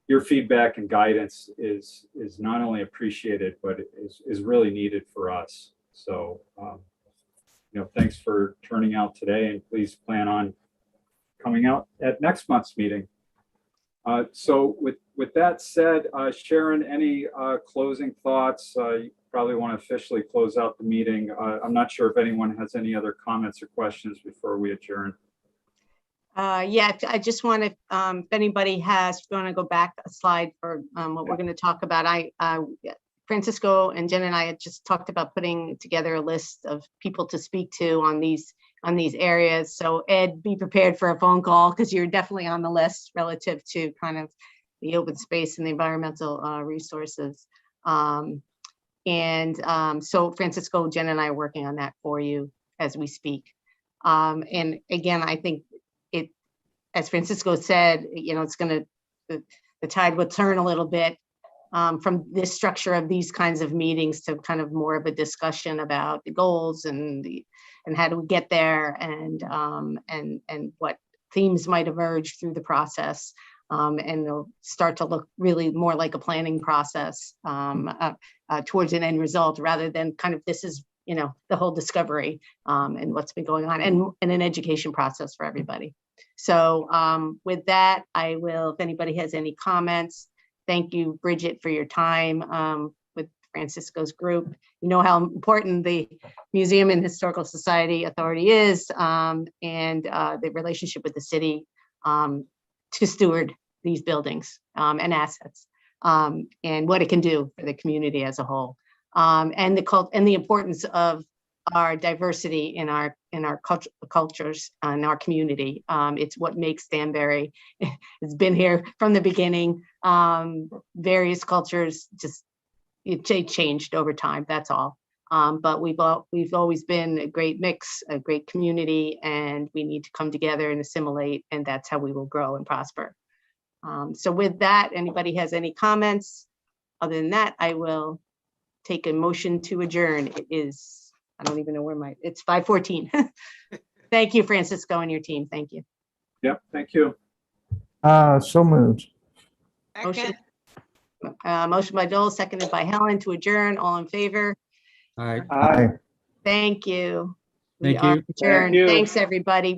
Your feedback and guidance is not only appreciated, but is really needed for us. So, thanks for turning out today, and please plan on coming out at next month's meeting. So with that said, Sharon, any closing thoughts? You probably want to officially close out the meeting. I'm not sure if anyone has any other comments or questions before we adjourn. Yeah, I just want to, if anybody has, going to go back a slide for what we're going to talk about. Francisco and Jen and I had just talked about putting together a list of people to speak to on these areas. So Ed, be prepared for a phone call, because you're definitely on the list relative to kind of the open space and the environmental resources. So Francisco, Jen and I are working on that for you as we speak. And again, I think as Francisco said, it's going to, the tide will turn a little bit from this structure of these kinds of meetings to kind of more of a discussion about the goals and how do we get there, and what themes might emerge through the process. And they'll start to look really more like a planning process towards an end result, rather than kind of this is, the whole discovery and what's been going on, and an education process for everybody. So with that, I will, if anybody has any comments, thank you, Bridget, for your time with Francisco's group. You know how important the Museum and Historical Society Authority is, and the relationship with the city to steward these buildings and assets, and what it can do for the community as a whole, and the importance of our diversity in our cultures and our community. It's what makes Danbury. It's been here from the beginning. Various cultures it changed over time. That's all. But we've always been a great mix, a great community, and we need to come together and assimilate, and that's how we will grow and prosper. So with that, anybody has any comments? Other than that, I will take a motion to adjourn. It is, I don't even know where it's 5:14. Thank you, Francisco, and your team. Thank you. Yep, thank you. So moved. Motion by Joel, seconded by Helen to adjourn. All in favor? All right. Aye. Thank you. Thank We are you. adjourned. Thank you. Thanks, everybody.